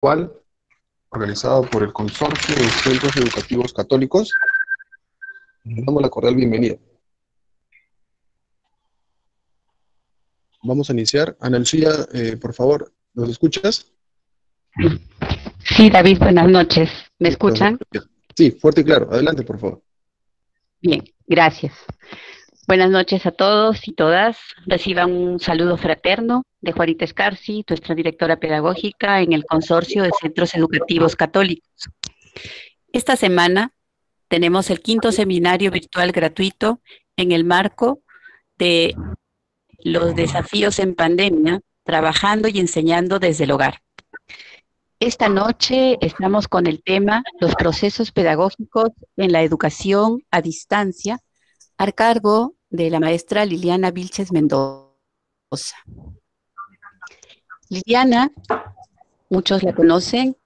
Cual, organizado por el Consorcio de Centros Educativos Católicos. Les damos la cordial bienvenida. Vamos a iniciar. Ana Lucía, por favor, ¿nos escuchas? Sí, David, buenas noches. ¿Me escuchan? Sí, fuerte y claro. Adelante, por favor. Bien, gracias. Buenas noches a todos y todas. Reciban un saludo fraterno de Juanita Escarsi, nuestra directora pedagógica en el Consorcio de Centros Educativos Católicos. Esta semana tenemos el 5º seminario virtual gratuito en el marco de los desafíos en pandemia, trabajando y enseñando desde el hogar. Esta noche estamos con el tema los procesos pedagógicos en la educación a distancia, a cargo de la maestra Liliana Vilches Mendoza. Liliana, muchos la conocen,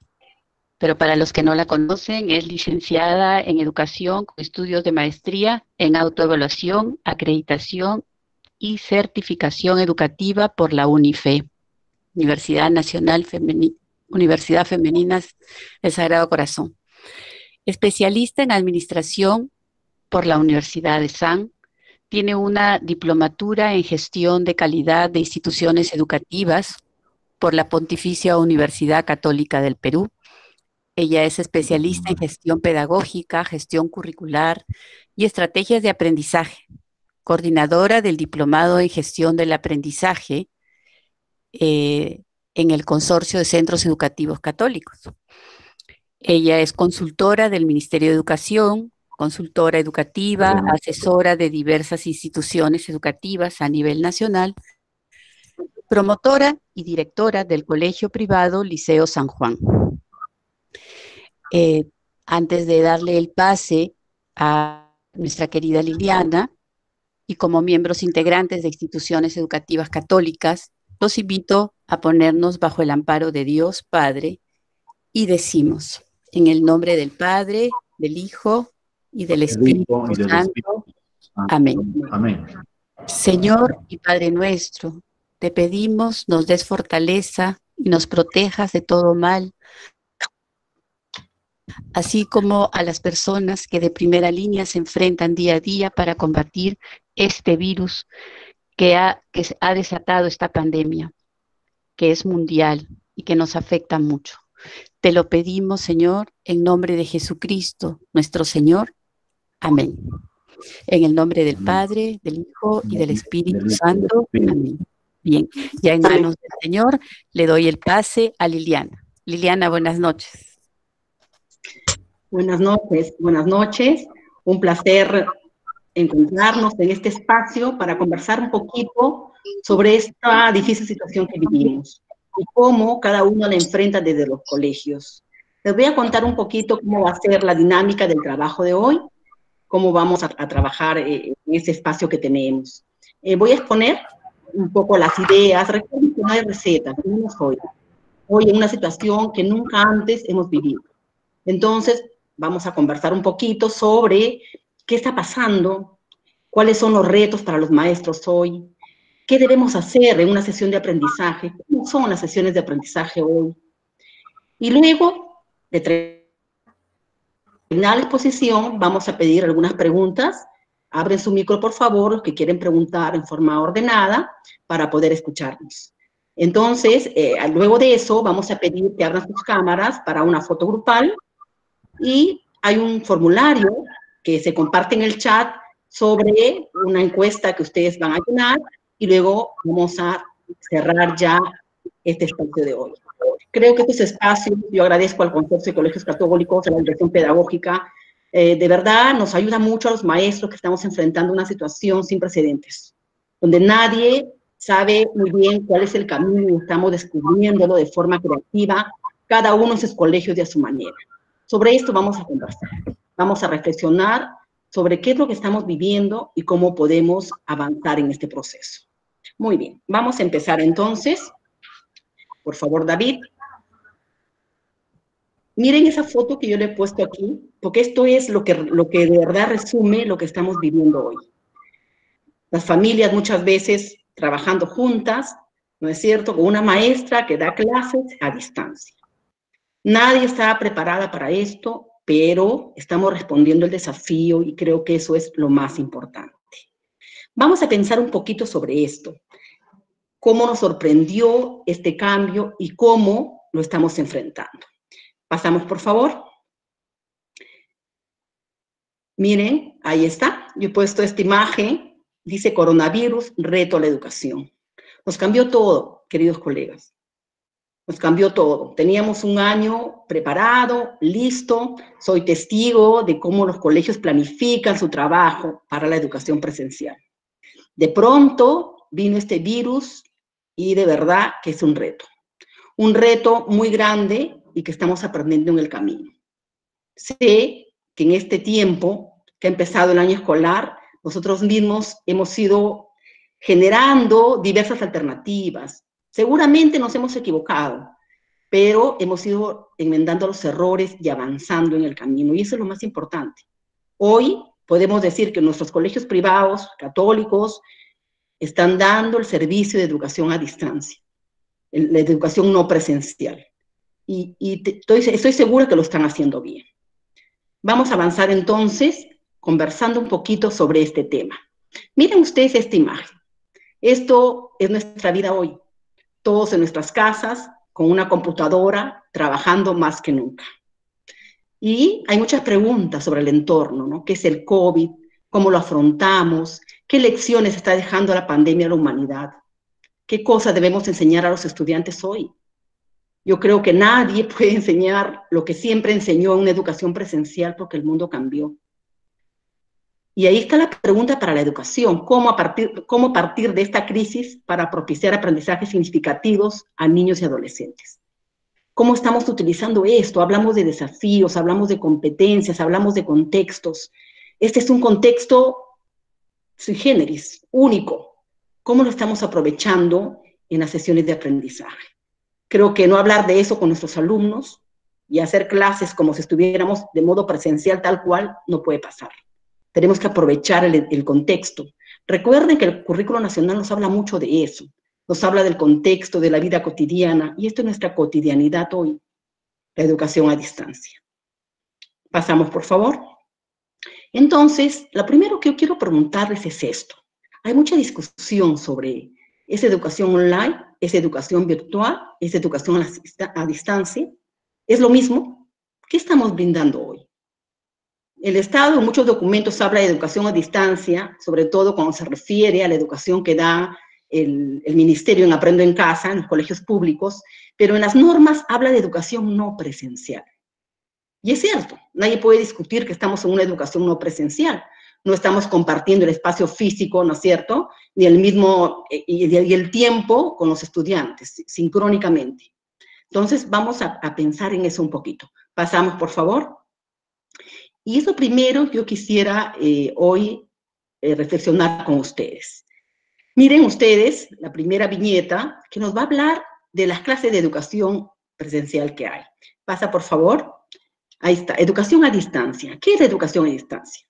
pero para los que no la conocen, es licenciada en Educación con estudios de maestría en autoevaluación, acreditación y certificación educativa por la UNIFE, Universidad Femenina del Sagrado Corazón. Especialista en administración por la Universidad de San. Tiene una diplomatura en gestión de calidad de instituciones educativas por la Pontificia Universidad Católica del Perú. Ella es especialista en gestión pedagógica, gestión curricular y estrategias de aprendizaje. Coordinadora del Diplomado en Gestión del Aprendizaje en el Consorcio de Centros Educativos Católicos. Ella es consultora del Ministerio de Educación, consultora educativa, asesora de diversas instituciones educativas a nivel nacional, promotora y directora del colegio privado Liceo San Juan. Antes de darle el pase a nuestra querida Liliana, y como miembros integrantes de instituciones educativas católicas, los invito a ponernos bajo el amparo de Dios Padre y decimos, en el nombre del Padre, del Hijo y del Espíritu Santo. Amén. Amén. Señor y Padre nuestro, te pedimos nos des fortaleza y nos protejas de todo mal, así como a las personas que de primera línea se enfrentan día a día para combatir este virus que ha desatado esta pandemia, que es mundial y que nos afecta mucho. Te lo pedimos, Señor, en nombre de Jesucristo, nuestro Señor. Amén. En el nombre del Padre, del Hijo y del Espíritu Santo. Amén. Bien, ya en manos del Señor le doy el pase a Liliana. Liliana, buenas noches. Buenas noches, buenas noches. Un placer encontrarnos en este espacio para conversar un poquito sobre esta difícil situación que vivimos y cómo cada uno la enfrenta desde los colegios. Les voy a contar un poquito cómo va a ser la dinámica del trabajo de hoy, cómo vamos a trabajar en este espacio que tenemos. Voy a exponer un poco las ideas. Recuerden que no hay recetas, no soy. Hoy en una situación que nunca antes hemos vivido. Entonces, vamos a conversar un poquito sobre qué está pasando, cuáles son los retos para los maestros hoy, qué debemos hacer en una sesión de aprendizaje, cómo son las sesiones de aprendizaje hoy. Y luego, de terminar la exposición, vamos a pedir algunas preguntas. Abren su micro, por favor, los que quieren preguntar en forma ordenada para poder escucharnos. Entonces, luego de eso, vamos a pedir que abran sus cámaras para una foto grupal. Y hay un formulario que se comparte en el chat sobre una encuesta que ustedes van a llenar y luego vamos a cerrar ya este espacio de hoy. Creo que estos espacios, yo agradezco al Consorcio de Colegios Católicos, a la Dirección Pedagógica, de verdad nos ayuda mucho a los maestros que estamos enfrentando una situación sin precedentes, donde nadie sabe muy bien cuál es el camino, estamos descubriéndolo de forma creativa, cada uno en sus colegios y a su manera. Sobre esto vamos a conversar, vamos a reflexionar sobre qué es lo que estamos viviendo y cómo podemos avanzar en este proceso. Muy bien, vamos a empezar entonces. Por favor, David. Miren esa foto que yo le he puesto aquí, porque esto es lo que de verdad resume lo que estamos viviendo hoy. Las familias muchas veces trabajando juntas, ¿no es cierto?, con una maestra que da clases a distancia. Nadie estaba preparada para esto, pero estamos respondiendo el desafío y creo que eso es lo más importante. Vamos a pensar un poquito sobre esto. Cómo nos sorprendió este cambio y cómo lo estamos enfrentando. Pasamos, por favor. Miren, ahí está. Yo he puesto esta imagen. Dice coronavirus, reto a la educación. Nos cambió todo, queridos colegas. Nos cambió todo. Teníamos un año preparado, listo. Soy testigo de cómo los colegios planifican su trabajo para la educación presencial. De pronto vino este virus y de verdad que es un reto. Un reto muy grande y que estamos aprendiendo en el camino. Sé que en este tiempo que ha empezado el año escolar, nosotros mismos hemos ido generando diversas alternativas. Seguramente nos hemos equivocado, pero hemos ido enmendando los errores y avanzando en el camino, y eso es lo más importante. Hoy podemos decir que nuestros colegios privados, católicos, están dando el servicio de educación a distancia, la educación no presencial. Y estoy segura que lo están haciendo bien. Vamos a avanzar entonces conversando un poquito sobre este tema. Miren ustedes esta imagen. Esto es nuestra vida hoy. Todos en nuestras casas, con una computadora, trabajando más que nunca. Y hay muchas preguntas sobre el entorno, ¿no? ¿Qué es el COVID? ¿Cómo lo afrontamos? ¿Qué lecciones está dejando la pandemia a la humanidad? ¿Qué cosas debemos enseñar a los estudiantes hoy? Yo creo que nadie puede enseñar lo que siempre enseñó en una educación presencial porque el mundo cambió. Y ahí está la pregunta para la educación, ¿cómo partir de esta crisis para propiciar aprendizajes significativos a niños y adolescentes? ¿Cómo estamos utilizando esto? Hablamos de desafíos, hablamos de competencias, hablamos de contextos. Este es un contexto sui generis, único. ¿Cómo lo estamos aprovechando en las sesiones de aprendizaje? Creo que no hablar de eso con nuestros alumnos y hacer clases como si estuviéramos de modo presencial tal cual no puede pasar. Tenemos que aprovechar el contexto. Recuerden que el currículo nacional nos habla mucho de eso. Nos habla del contexto, de la vida cotidiana, y esto es nuestra cotidianidad hoy, la educación a distancia. Pasamos, por favor. Entonces, lo primero que yo quiero preguntarles es esto. Hay mucha discusión sobre ¿es educación online? ¿Es educación virtual? ¿Es educación a distancia? ¿Es lo mismo? ¿Qué estamos brindando hoy? El Estado en muchos documentos habla de educación a distancia, sobre todo cuando se refiere a la educación que da el Ministerio en Aprendo en Casa, en los colegios públicos, pero en las normas habla de educación no presencial. Y es cierto, nadie puede discutir que estamos en una educación no presencial. No estamos compartiendo el espacio físico, ¿no es cierto? Ni el mismo, y el tiempo con los estudiantes, sincrónicamente. Entonces, vamos a pensar en eso un poquito. Pasamos, por favor. Y eso primero yo quisiera hoy reflexionar con ustedes. Miren ustedes la primera viñeta que nos va a hablar de las clases de educación presencial que hay. Pasa, por favor. Ahí está, educación a distancia. ¿Qué es la educación a distancia?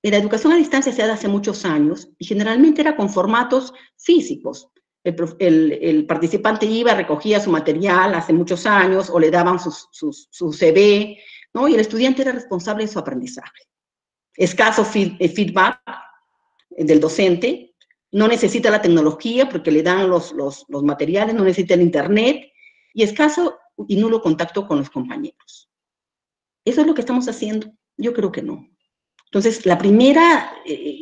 La educación a distancia se da hace muchos años y generalmente era con formatos físicos. El participante iba, recogía su material hace muchos años o le daban su CV, ¿no? Y el estudiante era responsable de su aprendizaje. Escaso feedback del docente, no necesita la tecnología porque le dan los materiales, no necesita el internet, y escaso y nulo contacto con los compañeros. ¿Eso es lo que estamos haciendo? Yo creo que no. Entonces, la primera,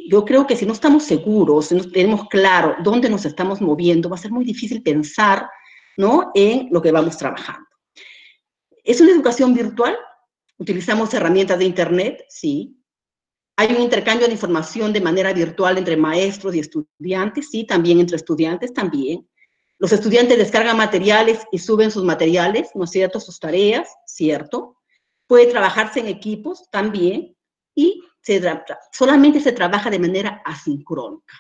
yo creo que si no estamos seguros, si no tenemos claro dónde nos estamos moviendo, va a ser muy difícil pensar, ¿no?, en lo que vamos trabajando. ¿Es una educación virtual? ¿Utilizamos herramientas de internet? Sí. ¿Hay un intercambio de información de manera virtual entre maestros y estudiantes? Sí, también entre estudiantes, también. Los estudiantes descargan materiales y suben sus materiales, ¿no es cierto?, sus tareas, ¿cierto? Puede trabajarse en equipos, también, y solamente se trabaja de manera asincrónica.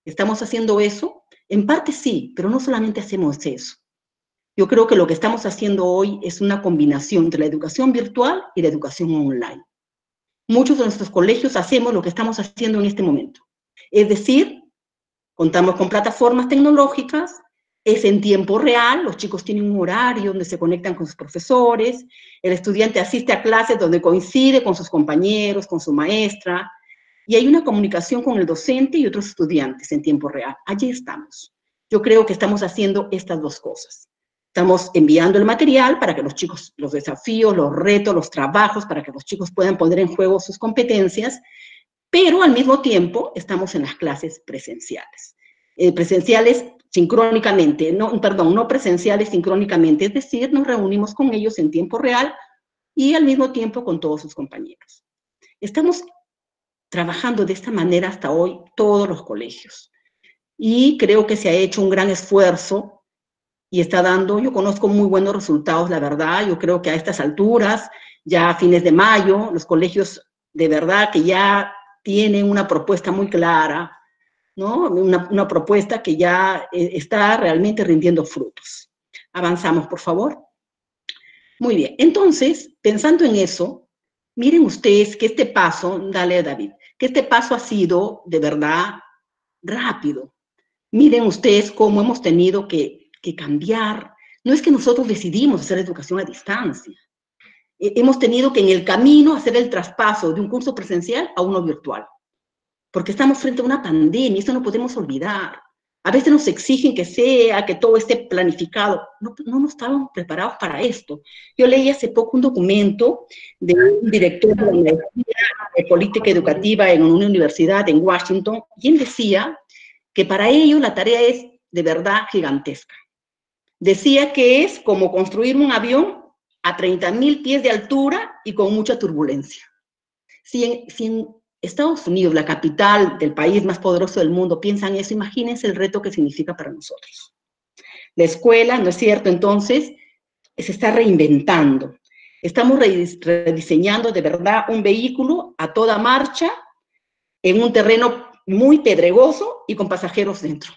¿Estamos haciendo eso? En parte sí, pero no solamente hacemos eso. Yo creo que lo que estamos haciendo hoy es una combinación entre la educación virtual y la educación online. Muchos de nuestros colegios hacemos lo que estamos haciendo en este momento. Es decir, contamos con plataformas tecnológicas, es en tiempo real, los chicos tienen un horario donde se conectan con sus profesores, el estudiante asiste a clases donde coincide con sus compañeros, con su maestra, y hay una comunicación con el docente y otros estudiantes en tiempo real. Allí estamos. Yo creo que estamos haciendo estas dos cosas. Estamos enviando el material para que los chicos, los desafíos, los retos, los trabajos, para que los chicos puedan poner en juego sus competencias, pero al mismo tiempo estamos en las clases presenciales. Presenciales sincrónicamente, no presenciales sincrónicamente, es decir, nos reunimos con ellos en tiempo real y al mismo tiempo con todos sus compañeros. Estamos trabajando de esta manera hasta hoy todos los colegios y creo que se ha hecho un gran esfuerzo y está dando, yo conozco muy buenos resultados, la verdad. Yo creo que a estas alturas, ya a fines de mayo, los colegios de verdad que ya tienen una propuesta muy clara, ¿no? Una propuesta que ya está realmente rindiendo frutos. Avanzamos, por favor. Muy bien, entonces, pensando en eso, miren ustedes que este paso, dale David, que este paso ha sido de verdad rápido. Miren ustedes cómo hemos tenido que cambiar. No es que nosotros decidimos hacer educación a distancia. Hemos tenido que en el camino hacer el traspaso de un curso presencial a uno virtual. Porque estamos frente a una pandemia, eso no podemos olvidar. A veces nos exigen que todo esté planificado. No estábamos preparados para esto. Yo leí hace poco un documento de un director de la Universidad de Política Educativa en una universidad en Washington, y él decía que para ellos la tarea es de verdad gigantesca. Decía que es como construir un avión a 30.000 pies de altura y con mucha turbulencia. Si en Estados Unidos, la capital del país más poderoso del mundo, piensan eso, imagínense el reto que significa para nosotros. La escuela, ¿no es cierto? Entonces, se está reinventando. Estamos rediseñando de verdad un vehículo a toda marcha en un terreno muy pedregoso y con pasajeros dentro.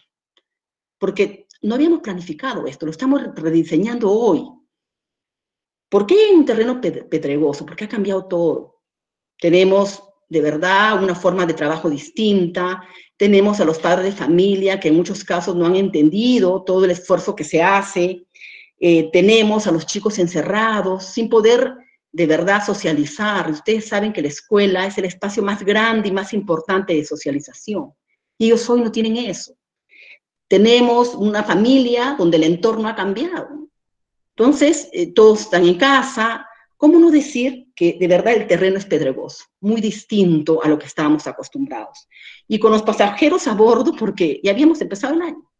Porque no habíamos planificado esto, lo estamos rediseñando hoy. ¿Por qué en un terreno pedregoso? Porque ha cambiado todo. Tenemos de verdad una forma de trabajo distinta, tenemos a los padres de familia que en muchos casos no han entendido todo el esfuerzo que se hace, tenemos a los chicos encerrados sin poder de verdad socializar. Ustedes saben que la escuela es el espacio más grande y más importante de socialización, y ellos hoy no tienen eso. Tenemos una familia donde el entorno ha cambiado. Entonces, todos están en casa. ¿Cómo no decir que de verdad el terreno es pedregoso? Muy distinto a lo que estábamos acostumbrados. Y con los pasajeros a bordo, porque ya habíamos empezado el año.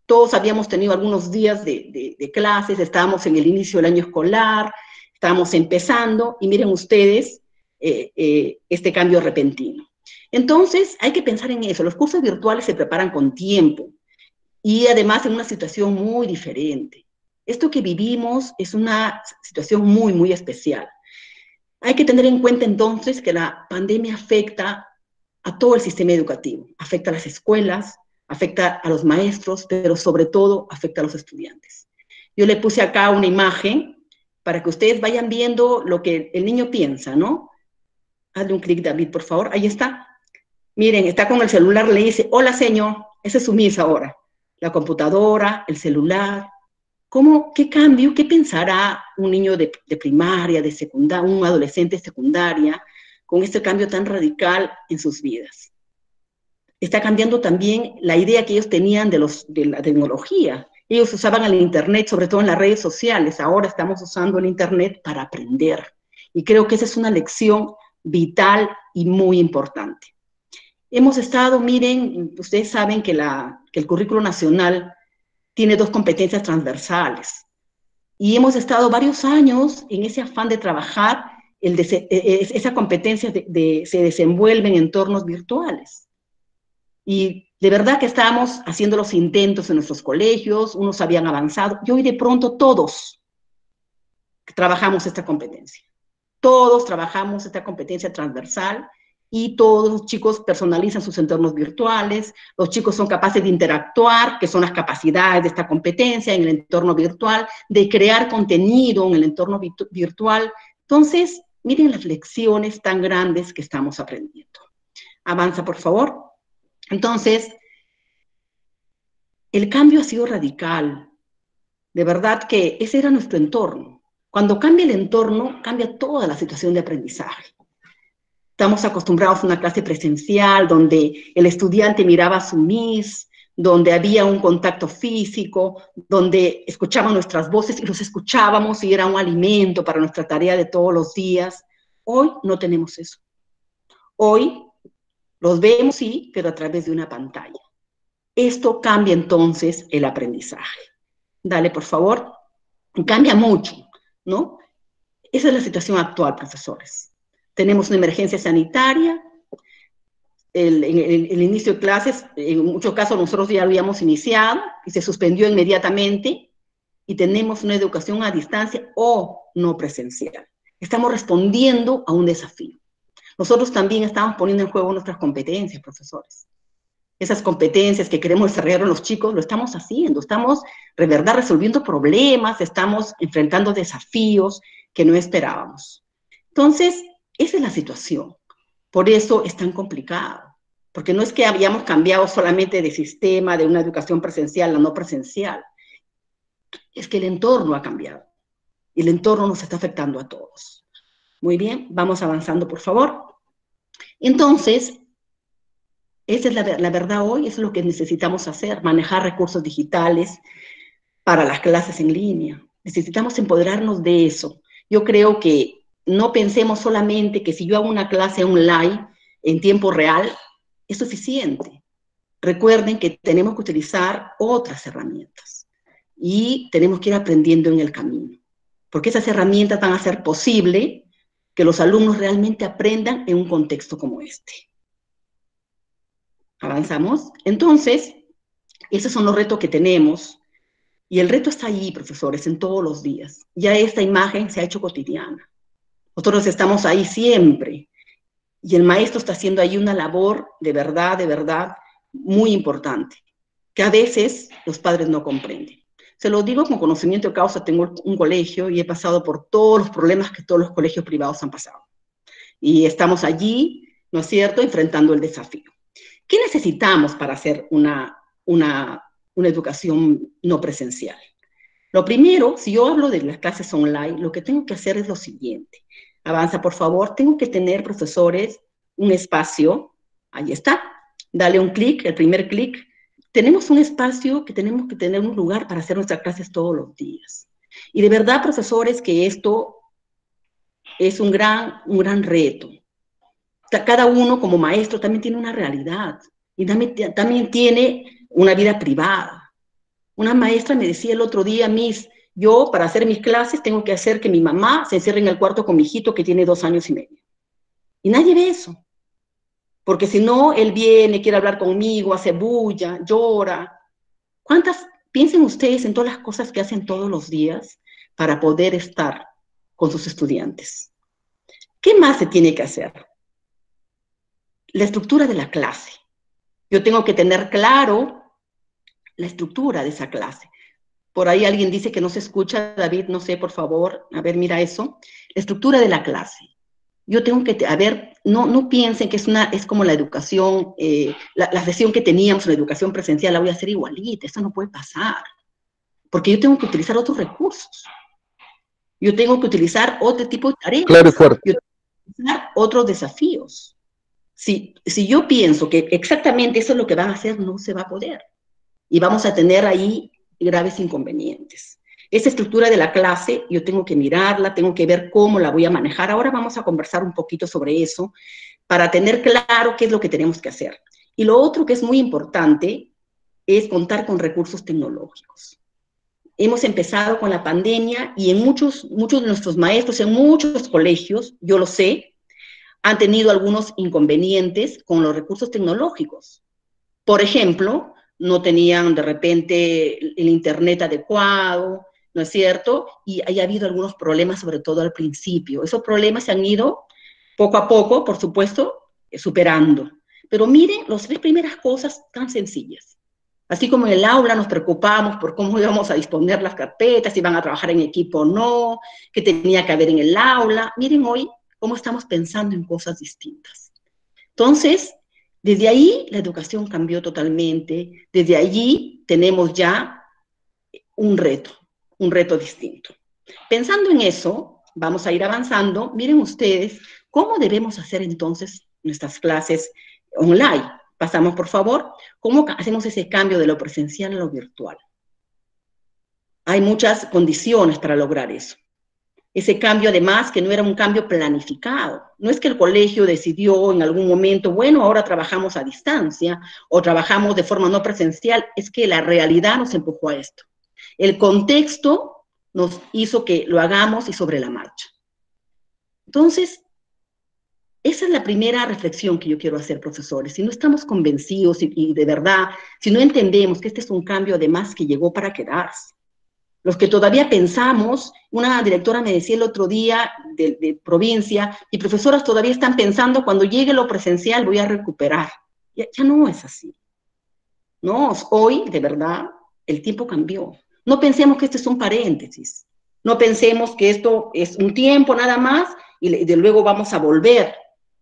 Todos habíamos tenido algunos días de clases, estábamos en el inicio del año escolar, estábamos empezando, y miren ustedes este cambio repentino. Entonces, hay que pensar en eso. Los cursos virtuales se preparan con tiempo y además en una situación muy diferente. Esto que vivimos es una situación muy, muy especial. Hay que tener en cuenta entonces que la pandemia afecta a todo el sistema educativo, afecta a las escuelas, afecta a los maestros, pero sobre todo afecta a los estudiantes. Yo le puse acá una imagen para que ustedes vayan viendo lo que el niño piensa, ¿no? Hazle un clic, David, por favor. Ahí está. Miren, está con el celular, le dice, hola, señor. Ese es su Miss ahora. La computadora, el celular. ¿Qué cambio, qué pensará un niño de primaria, de secundaria, un adolescente de secundaria, con este cambio tan radical en sus vidas? Está cambiando también la idea que ellos tenían de la tecnología. Ellos usaban el Internet, sobre todo en las redes sociales. Ahora estamos usando el Internet para aprender. Y creo que esa es una lección vital y muy importante. Hemos estado, miren, ustedes saben que el currículo nacional tiene 2 competencias transversales. Y hemos estado varios años en ese afán de trabajar, esa competencia se desenvuelve en entornos virtuales. Y de verdad que estábamos haciendo los intentos en nuestros colegios, unos habían avanzado, y hoy de pronto todos trabajamos esta competencia. Todos trabajamos esta competencia transversal, y todos los chicos personalizan sus entornos virtuales, los chicos son capaces de interactuar, que son las capacidades de esta competencia en el entorno virtual, de crear contenido en el entorno virtual. Entonces, miren las lecciones tan grandes que estamos aprendiendo. Avanza, por favor. Entonces, el cambio ha sido radical. De verdad que ese era nuestro entorno. Cuando cambia el entorno, cambia toda la situación de aprendizaje. Estamos acostumbrados a una clase presencial donde el estudiante miraba a su miss, donde había un contacto físico, donde escuchaban nuestras voces y los escuchábamos y era un alimento para nuestra tarea de todos los días. Hoy no tenemos eso. Hoy los vemos, sí, pero a través de una pantalla. Esto cambia entonces el aprendizaje. Dale, por favor. Cambia mucho, ¿no? Esa es la situación actual, profesores. Tenemos una emergencia sanitaria, el inicio de clases, en muchos casos nosotros ya habíamos iniciado y se suspendió inmediatamente y tenemos una educación a distancia o no presencial. Estamos respondiendo a un desafío. Nosotros también estamos poniendo en juego nuestras competencias, profesores. Esas competencias que queremos desarrollar en los chicos, lo estamos haciendo. Estamos, de verdad, resolviendo problemas, estamos enfrentando desafíos que no esperábamos. Entonces, esa es la situación. Por eso es tan complicado. Porque no es que habíamos cambiado solamente de sistema, de una educación presencial a no presencial. Es que el entorno ha cambiado. Y el entorno nos está afectando a todos. Muy bien, vamos avanzando, por favor. Entonces, esa es la verdad hoy, eso es lo que necesitamos hacer, manejar recursos digitales para las clases en línea. Necesitamos empoderarnos de eso. Yo creo que no pensemos solamente que si yo hago una clase online en tiempo real, es suficiente. Recuerden que tenemos que utilizar otras herramientas y tenemos que ir aprendiendo en el camino, porque esas herramientas van a hacer posible que los alumnos realmente aprendan en un contexto como este. ¿Avanzamos? Entonces, esos son los retos que tenemos, y el reto está allí, profesores, en todos los días. Ya esta imagen se ha hecho cotidiana. Nosotros estamos ahí siempre, y el maestro está haciendo ahí una labor de verdad, muy importante, que a veces los padres no comprenden. Se lo digo con conocimiento de causa, tengo un colegio y he pasado por todos los problemas que todos los colegios privados han pasado. Y estamos allí, ¿no es cierto?, enfrentando el desafío. ¿Qué necesitamos para hacer una educación no presencial? Lo primero, si yo hablo de las clases online, lo que tengo que hacer es lo siguiente. Avanza, por favor. Tengo que tener, profesores, un espacio. Ahí está. Dale un clic, el primer clic. Tenemos un espacio que tenemos que tener un lugar para hacer nuestras clases todos los días. Y de verdad, profesores, que esto es un gran reto. Cada uno como maestro también tiene una realidad y también tiene una vida privada. Una maestra me decía el otro día, Miss, yo para hacer mis clases tengo que hacer que mi mamá se encierre en el cuarto con mi hijito que tiene 2 años y medio. Y nadie ve eso. Porque si no, él viene, quiere hablar conmigo, hace bulla, llora. Piensen ustedes en todas las cosas que hacen todos los días para poder estar con sus estudiantes. ¿Qué más se tiene que hacer? La estructura de la clase. Yo tengo que tener claro la estructura de esa clase. Por ahí alguien dice que no se escucha, David, no sé, por favor, a ver, mira eso. La estructura de la clase. Yo tengo que, no piensen que es como la educación, la sesión que teníamos en la educación presencial, la voy a hacer igualita, eso no puede pasar. Porque yo tengo que utilizar otros recursos. Yo tengo que utilizar otro tipo de tareas. Claro y fuerte. Yo tengo que utilizar otros desafíos. Si yo pienso que exactamente eso es lo que van a hacer, no se va a poder. Y vamos a tener ahí graves inconvenientes. Esa estructura de la clase, yo tengo que mirarla, tengo que ver cómo la voy a manejar. Ahora vamos a conversar un poquito sobre eso, para tener claro qué es lo que tenemos que hacer. Y lo otro que es muy importante es contar con recursos tecnológicos. Hemos empezado con la pandemia y en muchos de nuestros maestros, en muchos colegios, yo lo sé, han tenido algunos inconvenientes con los recursos tecnológicos. Por ejemplo, no tenían de repente el internet adecuado, ¿no es cierto? Y ha habido algunos problemas, sobre todo al principio. Esos problemas se han ido poco a poco, por supuesto, superando. Pero miren, las 3 primeras cosas tan sencillas. Así como en el aula nos preocupamos por cómo íbamos a disponer las carpetas, si iban a trabajar en equipo o no, qué tenía que haber en el aula. Miren hoy cómo estamos pensando en cosas distintas. Entonces, Desde ahí la educación cambió totalmente, desde allí tenemos ya un reto distinto. Pensando en eso, vamos a ir avanzando. Miren ustedes cómo debemos hacer entonces nuestras clases online. Pasamos, por favor, cómo hacemos ese cambio de lo presencial a lo virtual. Hay muchas condiciones para lograr eso. Ese cambio, además, que no era un cambio planificado. No es que el colegio decidió en algún momento, bueno, ahora trabajamos a distancia o trabajamos de forma no presencial. Es que la realidad nos empujó a esto. El contexto nos hizo que lo hagamos y sobre la marcha. Entonces, esa es la primera reflexión que yo quiero hacer, profesores. Si no estamos convencidos y de verdad, si no entendemos que este es un cambio además que llegó para quedarse, los que todavía pensamos, una directora me decía el otro día de provincia, y profesoras todavía están pensando, cuando llegue lo presencial voy a recuperar. Ya no es así. No, hoy, de verdad, el tiempo cambió. No pensemos que este es un paréntesis. No pensemos que esto es un tiempo nada más y de luego vamos a volver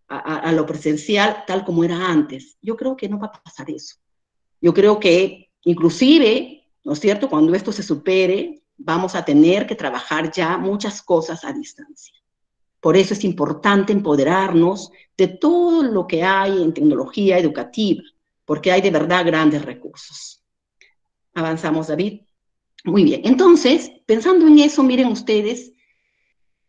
a lo presencial tal como era antes. Yo creo que no va a pasar eso. Yo creo que inclusive, ¿no es cierto?, cuando esto se supere, vamos a tener que trabajar ya muchas cosas a distancia. Por eso es importante empoderarnos de todo lo que hay en tecnología educativa, porque hay de verdad grandes recursos. Avanzamos, David. Muy bien. Entonces, pensando en eso, miren ustedes,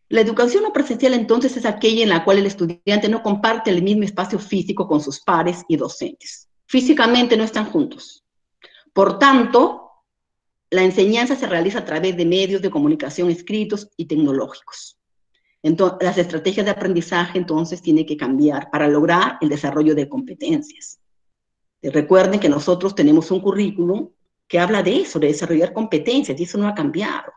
la educación no presencial entonces es aquella en la cual el estudiante no comparte el mismo espacio físico con sus pares y docentes. Físicamente no están juntos. Por tanto, la enseñanza se realiza a través de medios de comunicación escritos y tecnológicos. Entonces, las estrategias de aprendizaje entonces tienen que cambiar para lograr el desarrollo de competencias. Recuerden que nosotros tenemos un currículum que habla de eso, de desarrollar competencias, y eso no ha cambiado.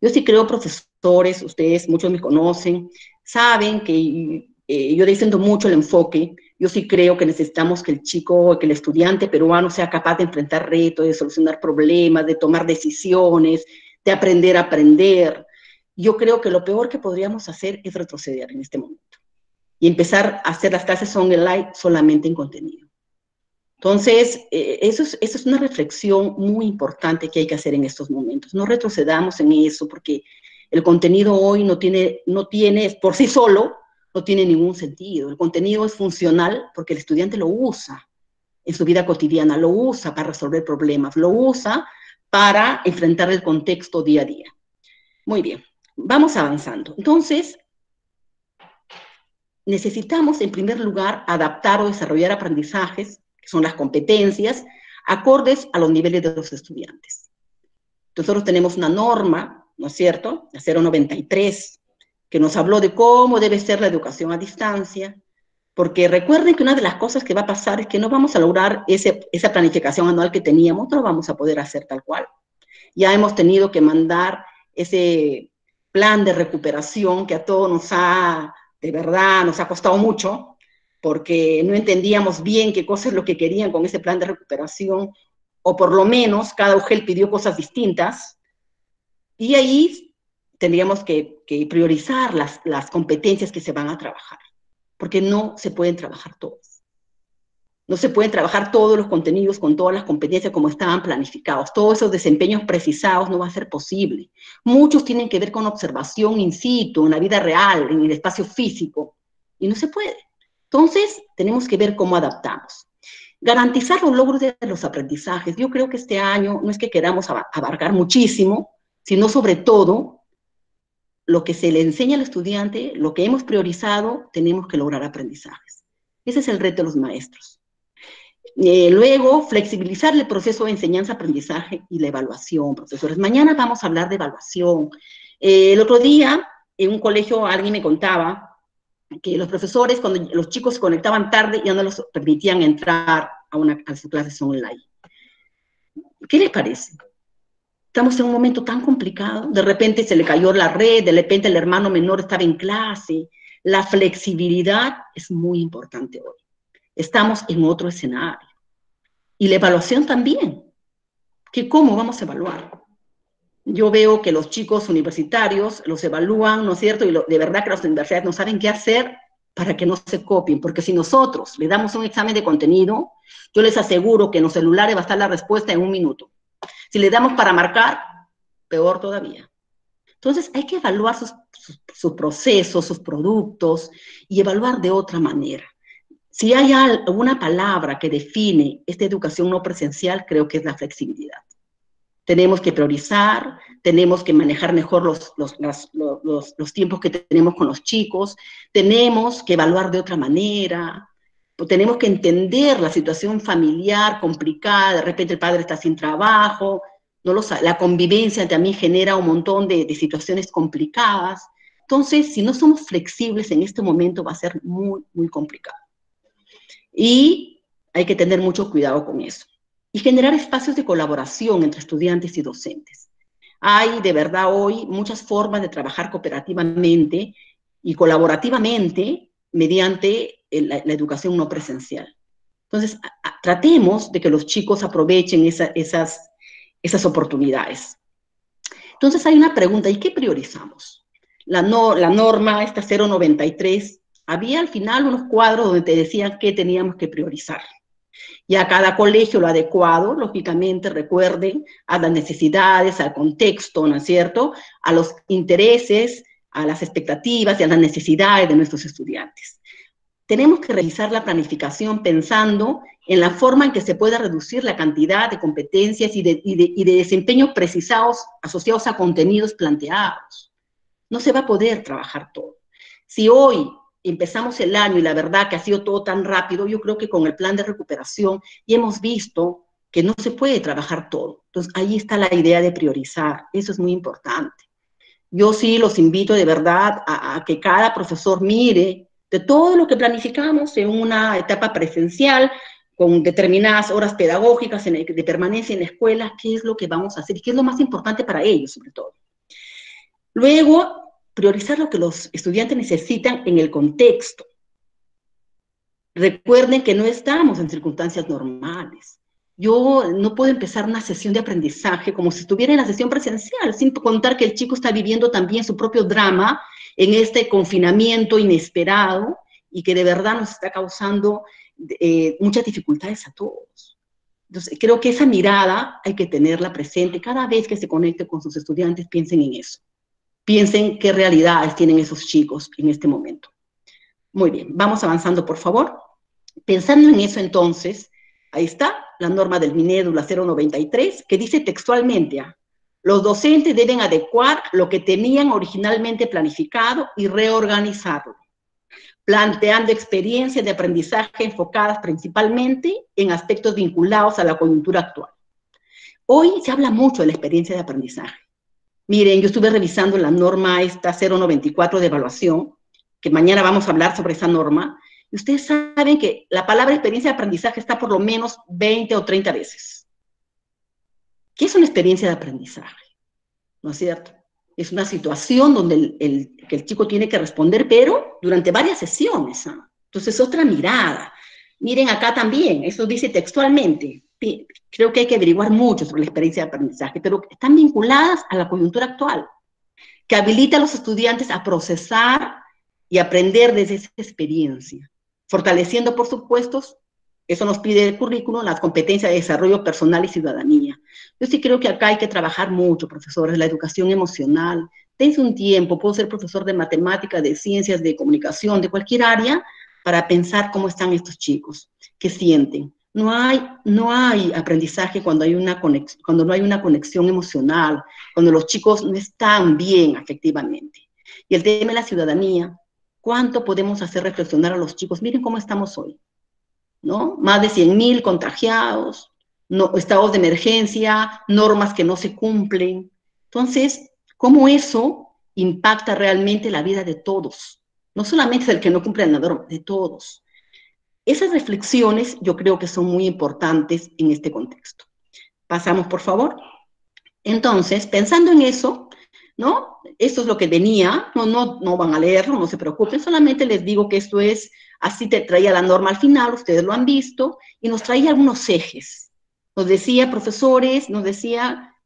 Yo sí creo, profesores, ustedes, muchos me conocen, saben que yo defiendo mucho el enfoque. Yo sí creo que necesitamos que el chico, que el estudiante peruano sea capaz de enfrentar retos, de solucionar problemas, de tomar decisiones, de aprender a aprender. Yo creo que lo peor que podríamos hacer es retroceder en este momento y empezar a hacer las clases online solamente en contenido. Entonces, eso es una reflexión muy importante que hay que hacer en estos momentos. No retrocedamos en eso, porque el contenido hoy no tiene por sí solo, no tiene ningún sentido. El contenido es funcional porque el estudiante lo usa en su vida cotidiana, lo usa para resolver problemas, lo usa para enfrentar el contexto día a día. Muy bien, vamos avanzando. Entonces, necesitamos, en primer lugar, adaptar o desarrollar aprendizajes, que son las competencias, acordes a los niveles de los estudiantes. Nosotros tenemos una norma, ¿no es cierto?, la 093, que nos habló de cómo debe ser la educación a distancia, porque recuerden que una de las cosas que va a pasar es que no vamos a lograr esa planificación anual que teníamos, no lo vamos a poder hacer tal cual. Ya hemos tenido que mandar ese plan de recuperación que a todos de verdad nos ha costado mucho, porque no entendíamos bien qué cosa es lo que querían con ese plan de recuperación, o por lo menos cada UGEL pidió cosas distintas, y ahí tendríamos que priorizar las competencias que se van a trabajar, porque no se pueden trabajar todas. No se pueden trabajar todos los contenidos con todas las competencias como estaban planificados. Todos esos desempeños precisados no va a ser posible. Muchos tienen que ver con observación in situ, en la vida real, en el espacio físico, y no se puede. Entonces, tenemos que ver cómo adaptamos. Garantizar los logros de los aprendizajes. Yo creo que este año no es que queramos abarcar muchísimo, sino sobre todo lo que se le enseña al estudiante, lo que hemos priorizado, tenemos que lograr aprendizajes. Ese es el reto de los maestros. Luego, flexibilizar el proceso de enseñanza-aprendizaje y la evaluación, profesores. Mañana vamos a hablar de evaluación. El otro día, en un colegio, alguien me contaba que los profesores, cuando los chicos se conectaban tarde, ya no los permitían entrar a sus clases online. ¿Qué les parece? Estamos en un momento tan complicado. De repente se le cayó la red, de repente el hermano menor estaba en clase. La flexibilidad es muy importante hoy. Estamos en otro escenario. Y la evaluación también. ¿Cómo vamos a evaluar? Yo veo que los chicos universitarios los evalúan, ¿no es cierto? Y de verdad que las universidades no saben qué hacer para que no se copien, porque si nosotros le damos un examen de contenido, yo les aseguro que en los celulares va a estar la respuesta en 1 minuto. Si le damos para marcar, peor todavía. Entonces hay que evaluar sus procesos, sus productos, y evaluar de otra manera. Si hay alguna palabra que define esta educación no presencial, creo que es la flexibilidad. Tenemos que priorizar, tenemos que manejar mejor los tiempos que tenemos con los chicos, tenemos que evaluar de otra manera, tenemos que entender la situación familiar complicada, de repente el padre está sin trabajo, la convivencia también genera un montón de situaciones complicadas. Entonces, si no somos flexibles en este momento, va a ser muy, muy complicado. Y hay que tener mucho cuidado con eso. Y generar espacios de colaboración entre estudiantes y docentes. Hay de verdad hoy muchas formas de trabajar cooperativamente y colaborativamente mediante la educación no presencial. Entonces, tratemos de que los chicos aprovechen esas oportunidades. Entonces hay una pregunta, ¿y qué priorizamos? La norma, esta 093, había al final unos cuadros donde te decían qué teníamos que priorizar. Y a cada colegio lo adecuado, lógicamente, recuerden, a las necesidades, al contexto, ¿no es cierto?, a los intereses, a las expectativas y a las necesidades de nuestros estudiantes. Tenemos que realizar la planificación pensando en la forma en que se pueda reducir la cantidad de competencias y de desempeños precisados asociados a contenidos planteados. No se va a poder trabajar todo. Si hoy empezamos el año y la verdad que ha sido todo tan rápido, yo creo que con el plan de recuperación ya hemos visto que no se puede trabajar todo. Entonces, ahí está la idea de priorizar. Eso es muy importante. Yo sí los invito de verdad a que cada profesor mire de todo lo que planificamos en una etapa presencial, con determinadas horas pedagógicas de permanencia en la escuela, qué es lo que vamos a hacer y qué es lo más importante para ellos, sobre todo. Luego, priorizar lo que los estudiantes necesitan en el contexto. Recuerden que no estamos en circunstancias normales. Yo no puedo empezar una sesión de aprendizaje como si estuviera en la sesión presencial, sin contar que el chico está viviendo también su propio drama en este confinamiento inesperado y que de verdad nos está causando muchas dificultades a todos. Entonces, creo que esa mirada hay que tenerla presente. Cada vez que se conecte con sus estudiantes, piensen en eso. Piensen qué realidades tienen esos chicos en este momento. Muy bien, vamos avanzando, por favor. Pensando en eso, entonces, ahí está la norma del Minedu, la 093, que dice textualmente, los docentes deben adecuar lo que tenían originalmente planificado y reorganizarlo, planteando experiencias de aprendizaje enfocadas principalmente en aspectos vinculados a la coyuntura actual. Hoy se habla mucho de la experiencia de aprendizaje. Miren, yo estuve revisando la norma esta 094 de evaluación, que mañana vamos a hablar sobre esa norma, y ustedes saben que la palabra experiencia de aprendizaje está por lo menos 20 o 30 veces. ¿Qué es una experiencia de aprendizaje? ¿No es cierto? Es una situación donde el chico tiene que responder, pero durante varias sesiones. Entonces, es otra mirada. Miren acá también, eso dice textualmente. Creo que hay que averiguar mucho sobre la experiencia de aprendizaje, pero están vinculadas a la coyuntura actual, que habilita a los estudiantes a procesar y aprender desde esa experiencia, fortaleciendo, por supuesto, eso nos pide el currículum, las competencias de desarrollo personal y ciudadanía. Yo sí creo que acá hay que trabajar mucho, profesores, la educación emocional. Dense un tiempo, puedo ser profesor de matemáticas, de ciencias, de comunicación, de cualquier área, para pensar cómo están estos chicos, qué sienten. No hay aprendizaje cuando no hay una conexión emocional, cuando los chicos no están bien afectivamente. Y el tema de la ciudadanía, ¿cuánto podemos hacer reflexionar a los chicos? Miren cómo estamos hoy, ¿no? Más de 100.000 contagiados, estados de emergencia, normas que no se cumplen. Entonces, ¿cómo eso impacta realmente la vida de todos? No solamente del que no cumple la norma, de todos. Esas reflexiones yo creo que son muy importantes en este contexto. Pasamos, por favor. Entonces, pensando en eso, ¿no? Esto es lo que venía, no van a leerlo, no se preocupen, solamente les digo que esto es, así te traía la norma al final, ustedes lo han visto, y nos traía algunos ejes. Nos decía, profesores,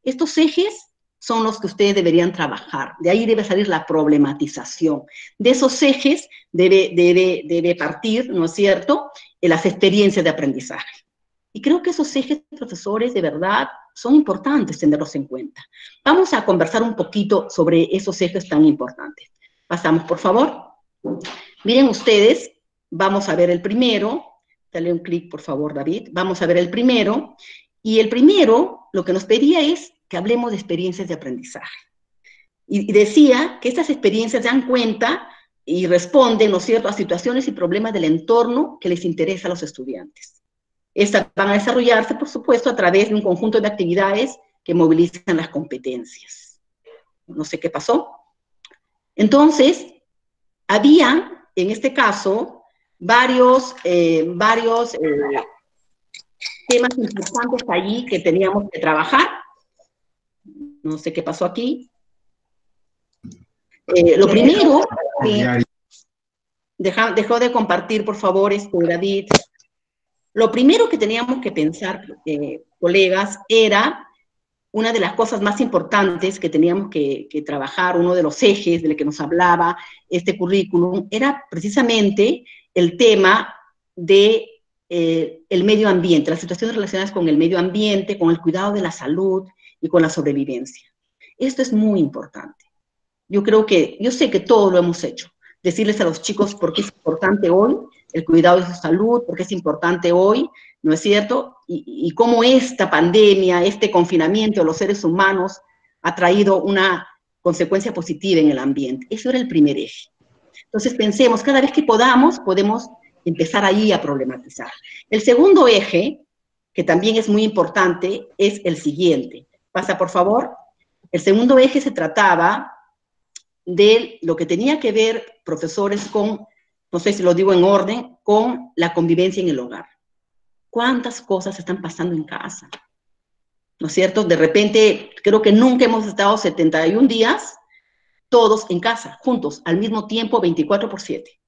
estos ejes son los que ustedes deberían trabajar. De ahí debe salir la problematización. De esos ejes debe partir, ¿no es cierto?, las experiencias de aprendizaje. Y creo que esos ejes, profesores, de verdad, son importantes tenerlos en cuenta. Vamos a conversar un poquito sobre esos ejes tan importantes. Pasamos, por favor. Miren ustedes, vamos a ver el primero. Dale un clic, por favor, David. Vamos a ver el primero. Y el primero, lo que nos pedía es que hablemos de experiencias de aprendizaje. Y decía que estas experiencias dan cuenta y responden, ¿no es cierto?, a situaciones y problemas del entorno que les interesa a los estudiantes. Estas van a desarrollarse, por supuesto, a través de un conjunto de actividades que movilizan las competencias. No sé qué pasó. Entonces, había, en este caso, varios temas importantes allí que teníamos que trabajar. No sé qué pasó aquí. Lo primero, dejó de compartir, por favor, David. Lo primero que teníamos que pensar, colegas, era una de las cosas más importantes que teníamos que trabajar, uno de los ejes del que nos hablaba este currículum, era precisamente el tema de el medio ambiente, las situaciones relacionadas con el medio ambiente, con el cuidado de la salud y con la sobrevivencia. Esto es muy importante. Yo sé que todo lo hemos hecho. Decirles a los chicos por qué es importante hoy el cuidado de su salud, por qué es importante hoy, ¿no es cierto? Y cómo esta pandemia, este confinamiento de los seres humanos ha traído una consecuencia positiva en el ambiente. Eso era el primer eje. Entonces pensemos, cada vez que podemos empezar ahí a problematizar. El segundo eje, que también es muy importante, es el siguiente. Pasa, por favor. El segundo eje se trataba de lo que tenía que ver, profesores, con, no sé si lo digo en orden, con la convivencia en el hogar. ¿Cuántas cosas están pasando en casa? ¿No es cierto? De repente, creo que nunca hemos estado 71 días todos en casa, juntos, al mismo tiempo, 24/7.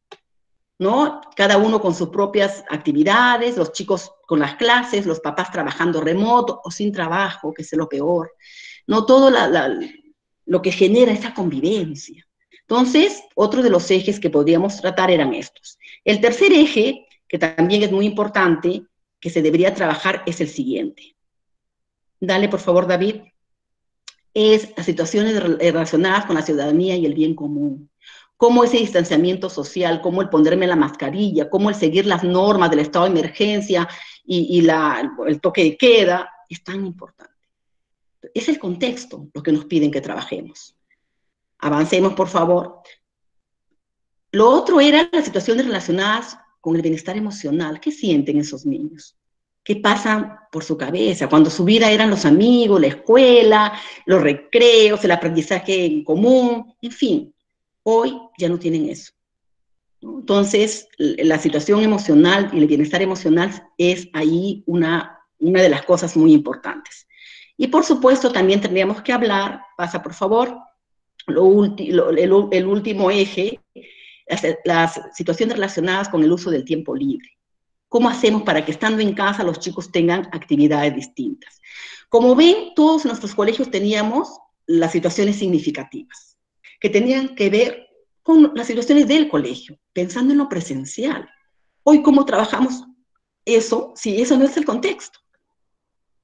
¿No? Cada uno con sus propias actividades, los chicos con las clases, los papás trabajando remoto o sin trabajo, que es lo peor. No todo lo que genera esa convivencia. Entonces, otro de los ejes que podríamos tratar eran estos. El tercer eje, que también es muy importante, que se debería trabajar, es el siguiente. Dale, por favor, David. Es las situaciones relacionadas con la ciudadanía y el bien común. Cómo ese distanciamiento social, cómo el ponerme la mascarilla, cómo el seguir las normas del estado de emergencia y el toque de queda, es tan importante. Es el contexto lo que nos piden que trabajemos. Avancemos, por favor. Lo otro eran las situaciones relacionadas con el bienestar emocional. ¿Qué sienten esos niños? ¿Qué pasa por su cabeza? Cuando su vida eran los amigos, la escuela, los recreos, el aprendizaje en común, en fin. Hoy ya no tienen eso, ¿no? Entonces, la situación emocional y el bienestar emocional es ahí una de las cosas muy importantes. Y por supuesto también tendríamos que hablar, pasa por favor, el último eje, las situaciones relacionadas con el uso del tiempo libre. ¿Cómo hacemos para que estando en casa los chicos tengan actividades distintas? Como ven, todos nuestros colegios teníamos las situaciones significativas, que tenían que ver con las situaciones del colegio, pensando en lo presencial. Hoy, ¿cómo trabajamos eso si eso no es el contexto?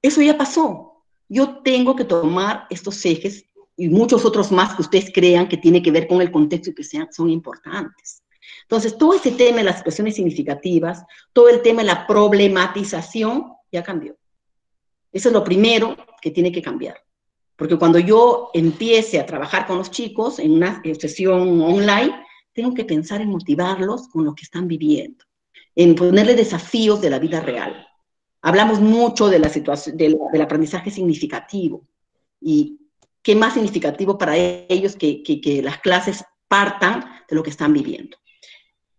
Eso ya pasó. Yo tengo que tomar estos ejes y muchos otros más que ustedes crean que tiene que ver con el contexto y que son importantes. Entonces, todo ese tema de las situaciones significativas, todo el tema de la problematización, ya cambió. Eso es lo primero que tiene que cambiar. Porque cuando yo empiece a trabajar con los chicos en una sesión online, tengo que pensar en motivarlos con lo que están viviendo, en ponerles desafíos de la vida real. Hablamos mucho de la situación, del aprendizaje significativo. Y qué más significativo para ellos que las clases partan de lo que están viviendo.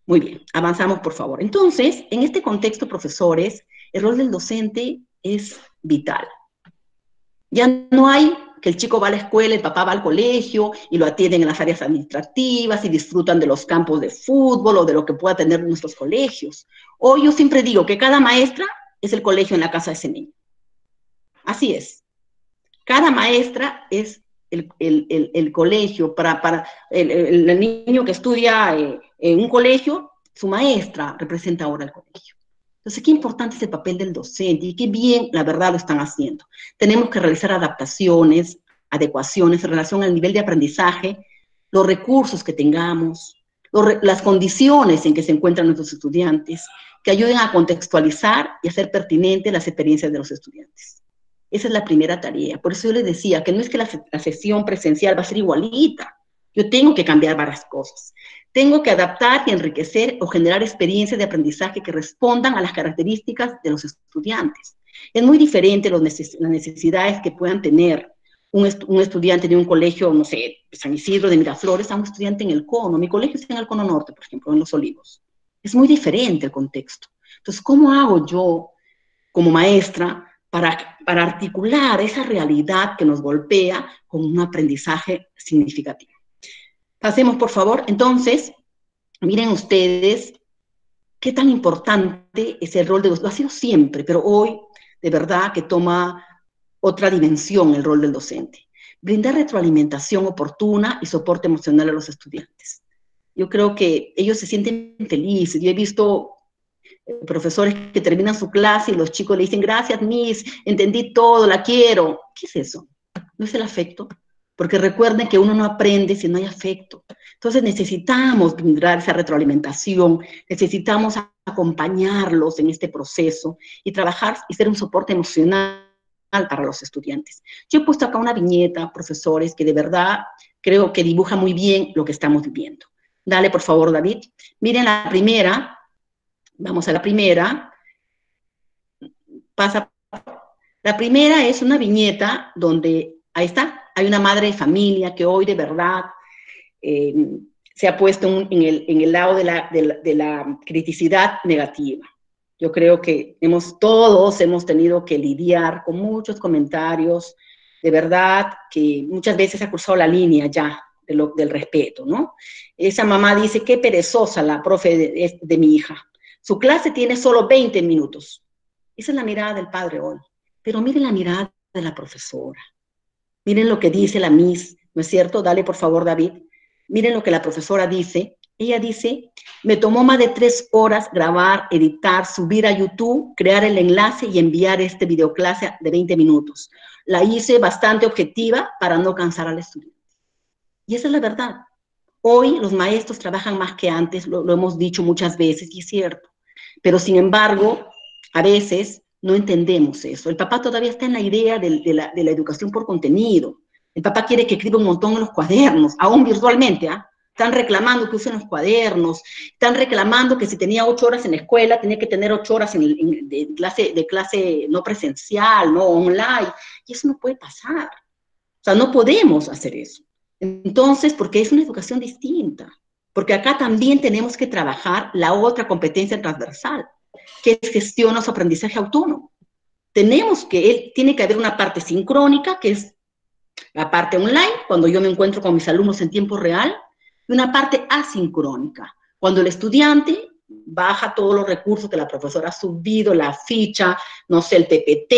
Muy bien, avanzamos, por favor. Entonces, en este contexto, profesores, el rol del docente es vital. Ya no hay que el chico va a la escuela, el papá va al colegio y lo atienden en las áreas administrativas y disfrutan de los campos de fútbol o de lo que pueda tener nuestros colegios. Hoy yo siempre digo que cada maestra es el colegio en la casa de ese niño. Así es. Cada maestra es el colegio, para el niño que estudia en un colegio, su maestra representa ahora el colegio. Entonces, qué importante es el papel del docente y qué bien, la verdad, lo están haciendo. Tenemos que realizar adaptaciones, adecuaciones en relación al nivel de aprendizaje, los recursos que tengamos, las condiciones en que se encuentran nuestros estudiantes, que ayuden a contextualizar y hacer pertinentes las experiencias de los estudiantes. Esa es la primera tarea. Por eso yo les decía que no es que la sesión presencial va a ser igualita. Yo tengo que cambiar varias cosas. Tengo que adaptar y enriquecer o generar experiencias de aprendizaje que respondan a las características de los estudiantes. Es muy diferente las necesidades que puedan tener un estudiante de un colegio, no sé, San Isidro, de Miraflores, a un estudiante en el Cono. Mi colegio está en el Cono Norte, por ejemplo, en Los Olivos. Es muy diferente el contexto. Entonces, ¿cómo hago yo, como maestra, para articular esa realidad que nos golpea con un aprendizaje significativo? Pasemos, por favor. Entonces, miren ustedes qué tan importante es el rol de los... Lo ha sido siempre, pero hoy, de verdad, que toma otra dimensión el rol del docente. Brindar retroalimentación oportuna y soporte emocional a los estudiantes. Yo creo que ellos se sienten felices. Yo he visto profesores que terminan su clase y los chicos le dicen, gracias, Miss, entendí todo, la quiero. ¿Qué es eso? ¿No es el afecto? Porque recuerden que uno no aprende si no hay afecto. Entonces necesitamos brindar esa retroalimentación, necesitamos acompañarlos en este proceso y trabajar y ser un soporte emocional para los estudiantes. Yo he puesto acá una viñeta, profesores, que de verdad creo que dibuja muy bien lo que estamos viviendo. Dale, por favor, David. Miren la primera. Vamos a la primera. Pasa. La primera es una viñeta donde, ahí está, hay una madre de familia que hoy de verdad se ha puesto en el lado de la criticidad negativa. Yo creo que todos hemos tenido que lidiar con muchos comentarios, de verdad, que muchas veces ha cruzado la línea ya del respeto, ¿no? Esa mamá dice, qué perezosa la profe de mi hija. Su clase tiene solo 20 minutos. Esa es la mirada del padre hoy. Pero miren la mirada de la profesora. Miren lo que dice la Miss, ¿no es cierto? Dale, por favor, David. Miren lo que la profesora dice. Ella dice, me tomó más de 3 horas grabar, editar, subir a YouTube, crear el enlace y enviar este videoclase de 20 minutos. La hice bastante objetiva para no cansar al estudiante. Y esa es la verdad. Hoy los maestros trabajan más que antes, lo hemos dicho muchas veces, y es cierto. Pero sin embargo, a veces no entendemos eso. El papá todavía está en la idea de la educación por contenido. El papá quiere que escriba un montón en los cuadernos, aún virtualmente, ¿ah? Están reclamando que usen los cuadernos, están reclamando que si tenía 8 horas en la escuela, tenía que tener 8 horas de clase no presencial, no online, y eso no puede pasar. O sea, no podemos hacer eso. Entonces, porque es una educación distinta, porque acá también tenemos que trabajar la otra competencia transversal, que es gestión o aprendizaje autónomo. Tiene que haber una parte sincrónica, que es la parte online, cuando yo me encuentro con mis alumnos en tiempo real, y una parte asincrónica, cuando el estudiante baja todos los recursos que la profesora ha subido, la ficha, no sé, el PPT,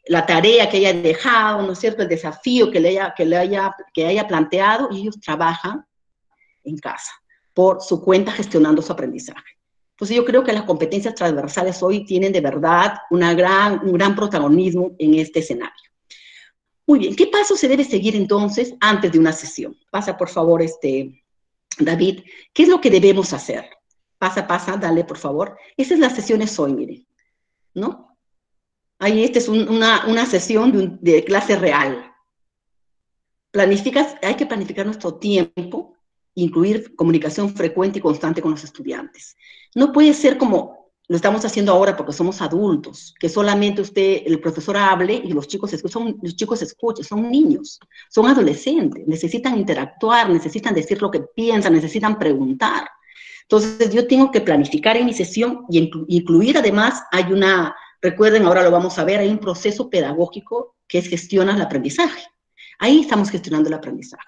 la tarea que haya dejado, ¿no es cierto?, el desafío que haya planteado, y ellos trabajan en casa, por su cuenta, gestionando su aprendizaje. Entonces yo creo que las competencias transversales hoy tienen de verdad un gran protagonismo en este escenario. Muy bien, ¿qué paso se debe seguir entonces antes de una sesión? Pasa, por favor, David, ¿qué es lo que debemos hacer? Pasa, dale, por favor. Esas son las sesiones hoy, miren, ¿no? Ahí esta es una sesión de clase real. Hay que planificar nuestro tiempo, incluir comunicación frecuente y constante con los estudiantes. No puede ser como lo estamos haciendo ahora porque somos adultos, que solamente el profesor hable y los chicos escuchen, son niños, son adolescentes, necesitan interactuar, necesitan decir lo que piensan, necesitan preguntar. Entonces yo tengo que planificar en mi sesión y incluir además, recuerden, ahora lo vamos a ver, hay un proceso pedagógico que es gestionar el aprendizaje. Ahí estamos gestionando el aprendizaje.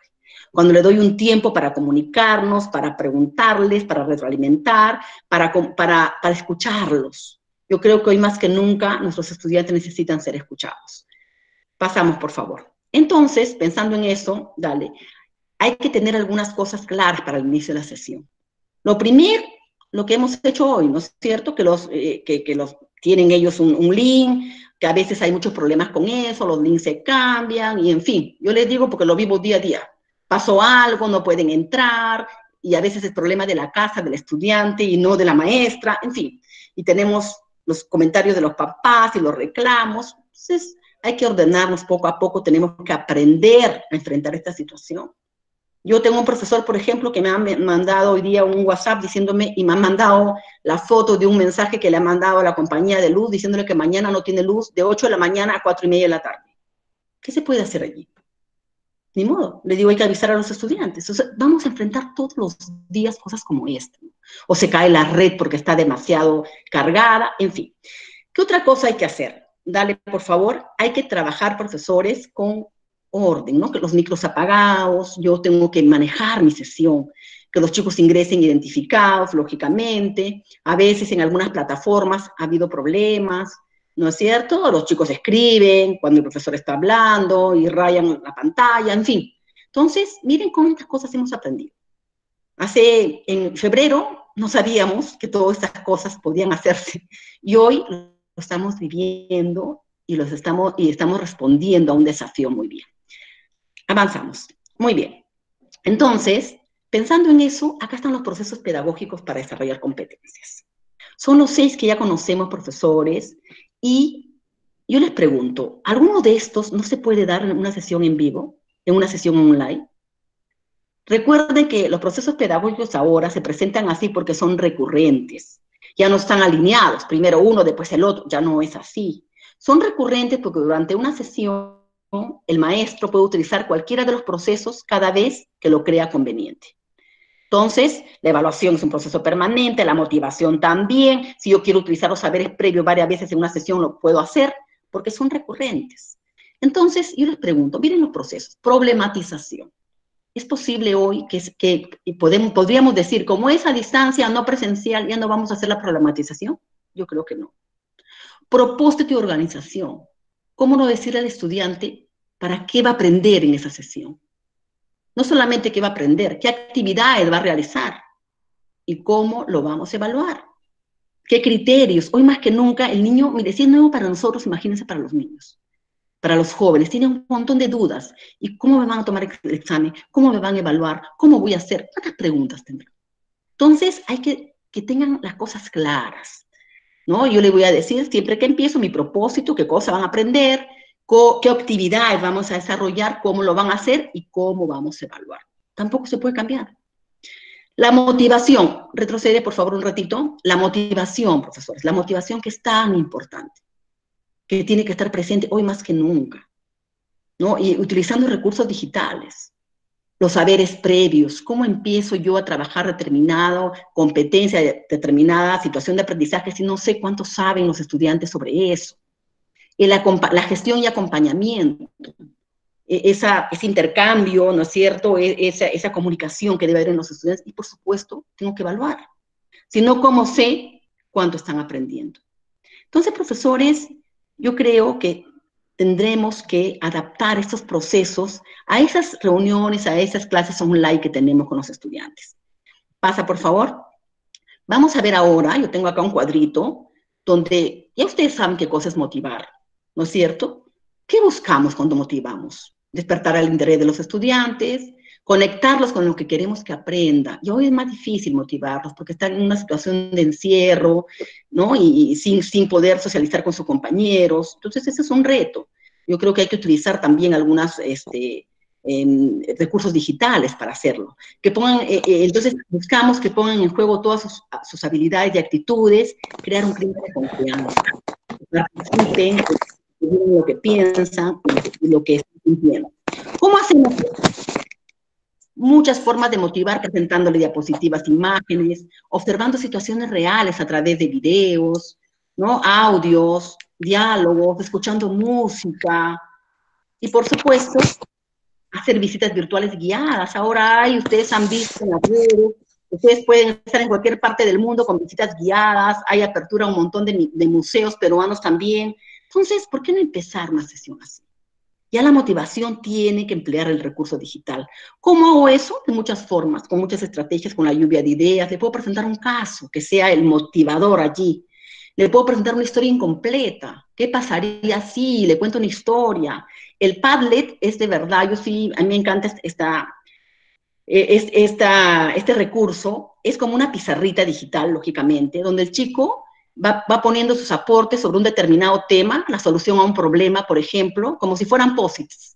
Cuando le doy un tiempo para comunicarnos, para preguntarles, para retroalimentar, para escucharlos. Yo creo que hoy más que nunca nuestros estudiantes necesitan ser escuchados. Pasamos, por favor. Entonces, pensando en eso, dale, hay que tener algunas cosas claras para el inicio de la sesión. Lo primero, lo que hemos hecho hoy, ¿no es cierto? Que los tienen ellos un link, que a veces hay muchos problemas con eso, los links se cambian, y en fin, yo les digo porque lo vivo día a día. Pasó algo, no pueden entrar, y a veces es problema de la casa, del estudiante, y no de la maestra, en fin. Y tenemos los comentarios de los papás y los reclamos. Entonces, hay que ordenarnos poco a poco, tenemos que aprender a enfrentar esta situación. Yo tengo un profesor, por ejemplo, que me ha mandado hoy día un WhatsApp diciéndome, y me ha mandado la foto de un mensaje que le ha mandado a la compañía de luz, diciéndole que mañana no tiene luz de 8 de la mañana a 4:30 de la tarde. ¿Qué se puede hacer allí? Ni modo, le digo, hay que avisar a los estudiantes. O sea, vamos a enfrentar todos los días cosas como esta, ¿no? O se cae la red porque está demasiado cargada, en fin. ¿Qué otra cosa hay que hacer? Dale, por favor, hay que trabajar, profesores, con orden, ¿no? Que los micros apagados, yo tengo que manejar mi sesión, que los chicos ingresen identificados, lógicamente. A veces en algunas plataformas ha habido problemas, ¿no es cierto? Los chicos escriben cuando el profesor está hablando y rayan la pantalla, en fin. Entonces, miren cuántas cosas hemos aprendido. En febrero no sabíamos que todas estas cosas podían hacerse y hoy lo estamos viviendo y estamos respondiendo a un desafío muy bien. Avanzamos. Muy bien. Entonces, pensando en eso, acá están los procesos pedagógicos para desarrollar competencias. Son los 6 que ya conocemos, profesores, y yo les pregunto, ¿alguno de estos no se puede dar en una sesión en vivo, en una sesión online? Recuerden que los procesos pedagógicos ahora se presentan así porque son recurrentes. Ya no están alineados, primero uno, después el otro, ya no es así. Son recurrentes porque durante una sesión el maestro puede utilizar cualquiera de los procesos cada vez que lo crea conveniente. Entonces, la evaluación es un proceso permanente, la motivación también. Si yo quiero utilizar los saberes previos varias veces en una sesión, lo puedo hacer porque son recurrentes. Entonces, yo les pregunto, miren los procesos. Problematización. ¿Es posible hoy que podríamos decir, como es a distancia, no presencial, ya no vamos a hacer la problematización? Yo creo que no. Propósito y organización. ¿Cómo no decirle al estudiante para qué va a aprender en esa sesión? No solamente qué va a aprender, qué actividades va a realizar y cómo lo vamos a evaluar. ¿Qué criterios? Hoy más que nunca el niño, mire, si es nuevo para nosotros, imagínense para los niños. Para los jóvenes, tienen un montón de dudas. ¿Y cómo me van a tomar el examen? ¿Cómo me van a evaluar? ¿Cómo voy a hacer? ¿Cuántas preguntas tendrán? Entonces, hay que tengan las cosas claras, ¿no? Yo les voy a decir, siempre que empiezo, mi propósito, qué cosas van a aprender, qué actividades vamos a desarrollar, cómo lo van a hacer y cómo vamos a evaluar. Tampoco se puede cambiar. La motivación, retrocede por favor un ratito. La motivación, profesores, la motivación que es tan importante, que tiene que estar presente hoy más que nunca, ¿no? Y utilizando recursos digitales, los saberes previos, cómo empiezo yo a trabajar determinada competencia, determinada situación de aprendizaje, si no sé cuánto saben los estudiantes sobre eso. La gestión y acompañamiento, ese intercambio, ¿no es cierto? Esa comunicación que debe haber en los estudiantes, y por supuesto, tengo que evaluar. Si no, ¿cómo sé cuánto están aprendiendo? Entonces, profesores, yo creo que tendremos que adaptar estos procesos a esas reuniones, a esas clases online que tenemos con los estudiantes. Pasa, por favor. Vamos a ver ahora, yo tengo acá un cuadrito, donde ya ustedes saben qué cosa es motivar, ¿no es cierto? ¿Qué buscamos cuando motivamos? Despertar el interés de los estudiantes, conectarlos con lo que queremos que aprenda. Y hoy es más difícil motivarlos porque están en una situación de encierro, ¿no? Y sin poder socializar con sus compañeros. Entonces, ese es un reto. Yo creo que hay que utilizar también algunos recursos digitales para hacerlo. Que pongan, entonces, buscamos que pongan en juego todas sus habilidades y actitudes, crear un clima de confianza. Participen, lo que piensan y lo que están sintiendo. ¿Cómo hacemos esto? Muchas formas de motivar, presentándole diapositivas, imágenes, observando situaciones reales a través de videos, ¿no? Audios, diálogos, escuchando música y, por supuesto, hacer visitas virtuales guiadas. Ahora ustedes han visto en las redes, ustedes pueden estar en cualquier parte del mundo con visitas guiadas, hay apertura a un montón de museos peruanos también. Entonces, ¿por qué no empezar una sesión así? Ya la motivación tiene que emplear el recurso digital. ¿Cómo hago eso? De muchas formas, con muchas estrategias, con la lluvia de ideas. Le puedo presentar un caso que sea el motivador allí. Le puedo presentar una historia incompleta. ¿Qué pasaría si le cuento una historia? El Padlet es de verdad, a mí me encanta este recurso. Es como una pizarrita digital, lógicamente, donde el chico va poniendo sus aportes sobre un determinado tema, la solución a un problema, por ejemplo, como si fueran posits.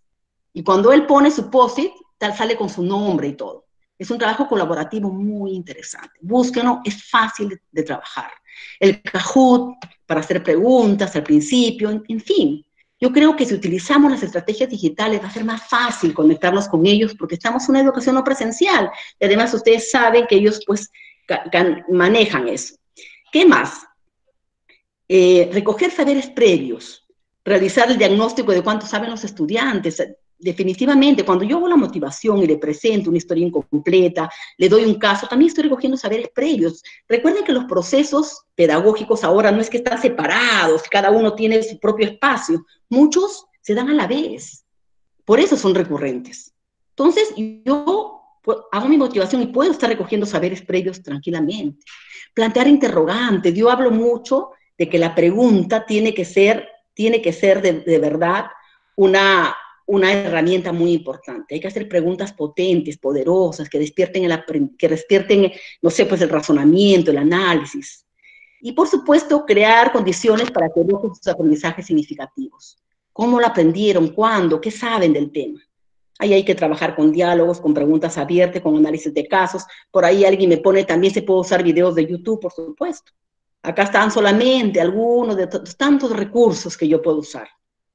Y cuando él pone su posit, sale con su nombre y todo. Es un trabajo colaborativo muy interesante. Búsquenlo, es fácil de trabajar. El Kahoot, para hacer preguntas al principio, en fin. Yo creo que si utilizamos las estrategias digitales va a ser más fácil conectarnos con ellos porque estamos en una educación no presencial. Y además ustedes saben que ellos pues manejan eso. ¿Qué más? Recoger saberes previos, realizar el diagnóstico de cuánto saben los estudiantes. Definitivamente, cuando yo hago la motivación y le presento una historia incompleta, le doy un caso, también estoy recogiendo saberes previos. Recuerden que los procesos pedagógicos ahora no es que están separados, cada uno tiene su propio espacio, muchos se dan a la vez, por eso son recurrentes. Entonces, yo hago mi motivación y puedo estar recogiendo saberes previos tranquilamente. Plantear interrogantes, yo hablo mucho de que la pregunta tiene que ser de verdad una herramienta muy importante. Hay que hacer preguntas potentes, poderosas, que despierten, no sé, pues el razonamiento, el análisis. Y, por supuesto, crear condiciones para que busquen sus aprendizajes significativos. ¿Cómo lo aprendieron? ¿Cuándo? ¿Qué saben del tema? Ahí hay que trabajar con diálogos, con preguntas abiertas, con análisis de casos. Por ahí alguien me pone, también se puede usar videos de YouTube, por supuesto. Acá están solamente algunos de tantos recursos que yo puedo usar.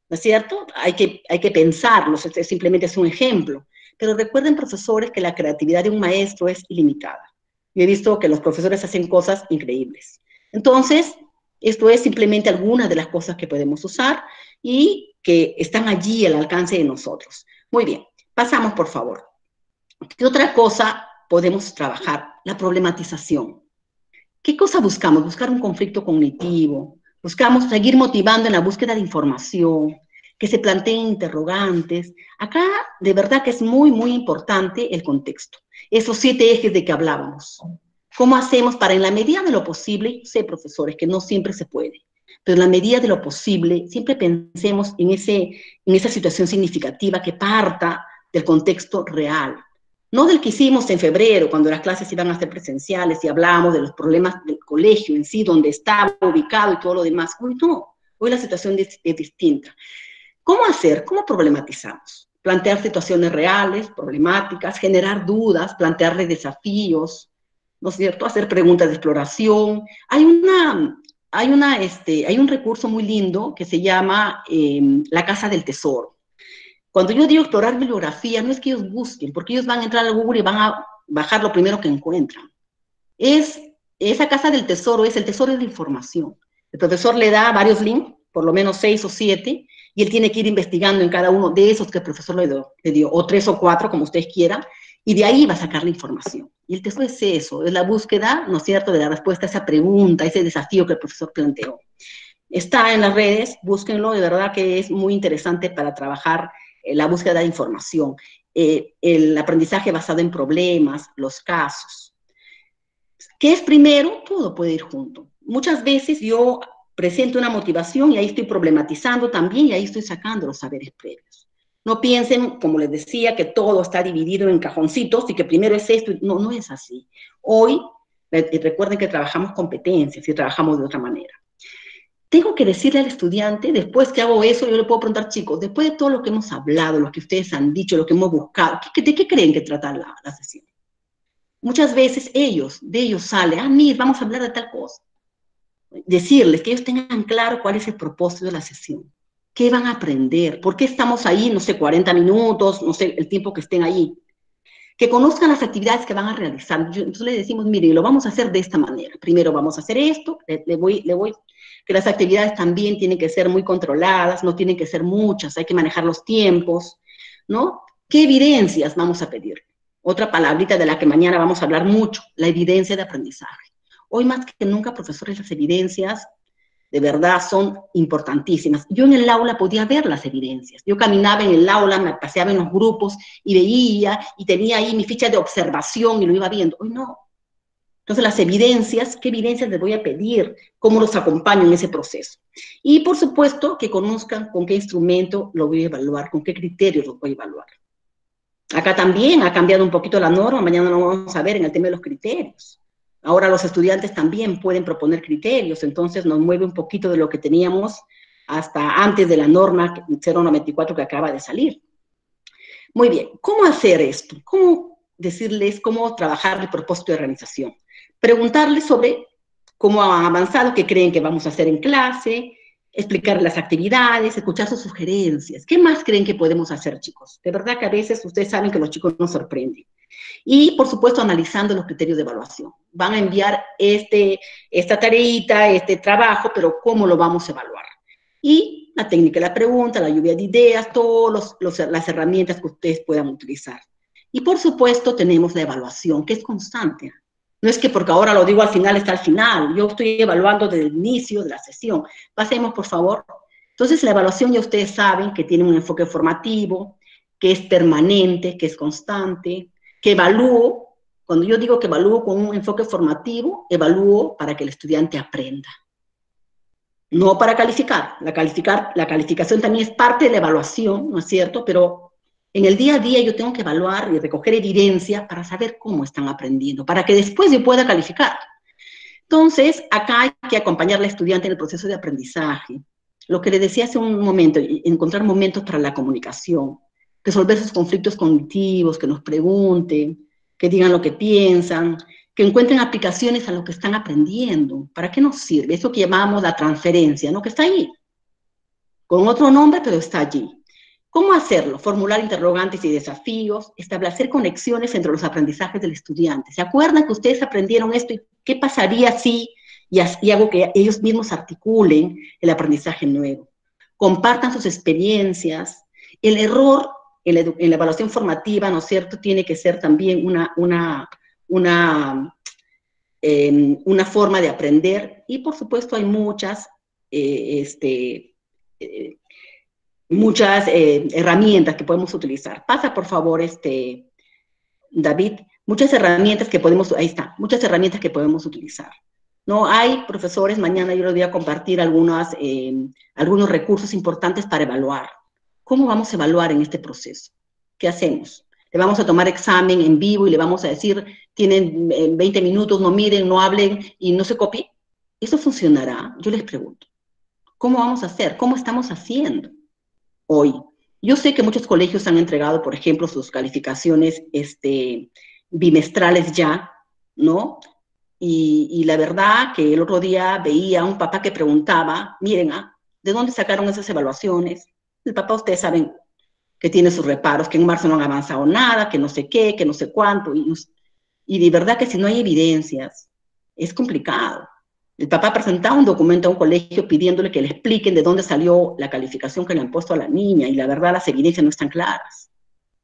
¿No es cierto? Hay que pensarlos, simplemente es un ejemplo. Pero recuerden, profesores, que la creatividad de un maestro es ilimitada. Yo he visto que los profesores hacen cosas increíbles. Entonces, esto es simplemente algunas de las cosas que podemos usar y que están allí al alcance de nosotros. Muy bien, pasamos, por favor. ¿Qué otra cosa podemos trabajar? La problematización. ¿Qué cosa buscamos? Buscar un conflicto cognitivo, buscamos seguir motivando en la búsqueda de información, que se planteen interrogantes. Acá, de verdad que es muy, muy importante el contexto. Esos 7 ejes de que hablábamos. ¿Cómo hacemos para, en la medida de lo posible, sé, profesores, que no siempre se puede, pero en la medida de lo posible, siempre pensemos en esa situación significativa que parta del contexto real? No del que hicimos en febrero, cuando las clases iban a ser presenciales y hablábamos de los problemas del colegio en sí, donde estaba ubicado y todo lo demás. Hoy no, hoy la situación es distinta. ¿Cómo hacer? ¿Cómo problematizamos? Plantear situaciones reales, problemáticas, generar dudas, plantearle desafíos, ¿no es cierto? Hacer preguntas de exploración. Hay un recurso muy lindo que se llama la Casa del Tesoro. Cuando yo digo explorar bibliografía, no es que ellos busquen, porque ellos van a entrar a Google y van a bajar lo primero que encuentran. Esa Casa del Tesoro es el tesoro de la información. El profesor le da varios links, por lo menos 6 o 7, y él tiene que ir investigando en cada uno de esos que el profesor le dio, o 3 o 4, como ustedes quieran, y de ahí va a sacar la información. Y el tesoro es eso, es la búsqueda, ¿no es cierto?, de la respuesta a esa pregunta, a ese desafío que el profesor planteó. Está en las redes, búsquenlo, de verdad que es muy interesante para trabajar la búsqueda de información, el aprendizaje basado en problemas, los casos. ¿Qué es primero? Todo puede ir junto. Muchas veces yo presento una motivación y ahí estoy problematizando también y ahí estoy sacando los saberes previos. No piensen, como les decía, que todo está dividido en cajoncitos y que primero es esto. No, no es así. Hoy, recuerden que trabajamos competencias y trabajamos de otra manera. Tengo que decirle al estudiante, después que hago eso, yo le puedo preguntar, chicos, después de todo lo que hemos hablado, lo que ustedes han dicho, lo que hemos buscado, ¿de qué creen que trata la sesión? Muchas veces de ellos sale, mira, vamos a hablar de tal cosa. Decirles que ellos tengan claro cuál es el propósito de la sesión, qué van a aprender, por qué estamos ahí, no sé, 40 minutos, no sé, el tiempo que estén ahí. Que conozcan las actividades que van a realizar. Entonces le decimos, mire, lo vamos a hacer de esta manera. Primero vamos a hacer esto, que las actividades también tienen que ser muy controladas, no tienen que ser muchas, hay que manejar los tiempos, ¿no? ¿Qué evidencias vamos a pedir? Otra palabrita de la que mañana vamos a hablar mucho, la evidencia de aprendizaje. Hoy más que nunca, profesores, las evidencias de verdad son importantísimas. Yo en el aula podía ver las evidencias. Yo caminaba en el aula, me paseaba en los grupos y veía y tenía ahí mi ficha de observación y lo iba viendo. Hoy no. Entonces las evidencias, ¿qué evidencias les voy a pedir? ¿Cómo los acompaño en ese proceso? Y por supuesto que conozcan con qué instrumento lo voy a evaluar, con qué criterios lo voy a evaluar. Acá también ha cambiado un poquito la norma, mañana lo vamos a ver en el tema de los criterios. Ahora los estudiantes también pueden proponer criterios, entonces nos mueve un poquito de lo que teníamos hasta antes de la norma 094 que acaba de salir. Muy bien, ¿cómo hacer esto? ¿Cómo decirles cómo trabajar el propósito de organización? Preguntarles sobre cómo han avanzado, qué creen que vamos a hacer en clase, explicar las actividades, escuchar sus sugerencias. ¿Qué más creen que podemos hacer, chicos? De verdad que a veces ustedes saben que los chicos nos sorprenden. Y, por supuesto, analizando los criterios de evaluación. Van a enviar esta tareita, este trabajo, pero ¿cómo lo vamos a evaluar? Y la técnica de la pregunta, la lluvia de ideas, todas las herramientas que ustedes puedan utilizar. Y, por supuesto, tenemos la evaluación, que es constante. No es que porque ahora lo digo al final, está al final. Yo estoy evaluando desde el inicio de la sesión. Pasemos, por favor. Entonces, la evaluación ya ustedes saben que tiene un enfoque formativo, que es permanente, que es constante, que evalúo. Cuando yo digo que evalúo con un enfoque formativo, evalúo para que el estudiante aprenda. No para calificar. La calificación también es parte de la evaluación, ¿no es cierto? Pero en el día a día yo tengo que evaluar y recoger evidencia para saber cómo están aprendiendo, para que después yo pueda calificar. Entonces, acá hay que acompañar al estudiante en el proceso de aprendizaje. Lo que le decía hace un momento, encontrar momentos para la comunicación, resolver sus conflictos cognitivos, que nos pregunten, que digan lo que piensan, que encuentren aplicaciones a lo que están aprendiendo. ¿Para qué nos sirve? Eso que llamamos la transferencia, ¿no? Que está ahí, con otro nombre, pero está allí. ¿Cómo hacerlo? Formular interrogantes y desafíos, establecer conexiones entre los aprendizajes del estudiante. ¿Se acuerdan que ustedes aprendieron esto y qué pasaría si, y hago que ellos mismos articulen el aprendizaje nuevo? Compartan sus experiencias. El error en la evaluación formativa, ¿no es cierto?, tiene que ser también una forma de aprender, y por supuesto hay muchas herramientas que podemos utilizar. Pasa, por favor, David, muchas herramientas que podemos, ahí está, muchas herramientas que podemos utilizar. No hay profesores, mañana yo les voy a compartir algunos recursos importantes para evaluar. ¿Cómo vamos a evaluar en este proceso? ¿Qué hacemos? Le vamos a tomar examen en vivo y le vamos a decir, tienen 20 minutos, no miren, no hablen y no se copien. ¿Eso funcionará? Yo les pregunto. ¿Cómo vamos a hacer? ¿Cómo estamos haciendo hoy? Yo sé que muchos colegios han entregado, por ejemplo, sus calificaciones bimestrales ya, ¿no? Y la verdad que el otro día veía a un papá que preguntaba, miren, ¿de dónde sacaron esas evaluaciones? El papá, ustedes saben que tiene sus reparos, que en marzo no han avanzado nada, que no sé qué, que no sé cuánto, y de verdad que si no hay evidencias, es complicado. El papá presentaba un documento a un colegio pidiéndole que le expliquen de dónde salió la calificación que le han puesto a la niña, y la verdad las evidencias no están claras.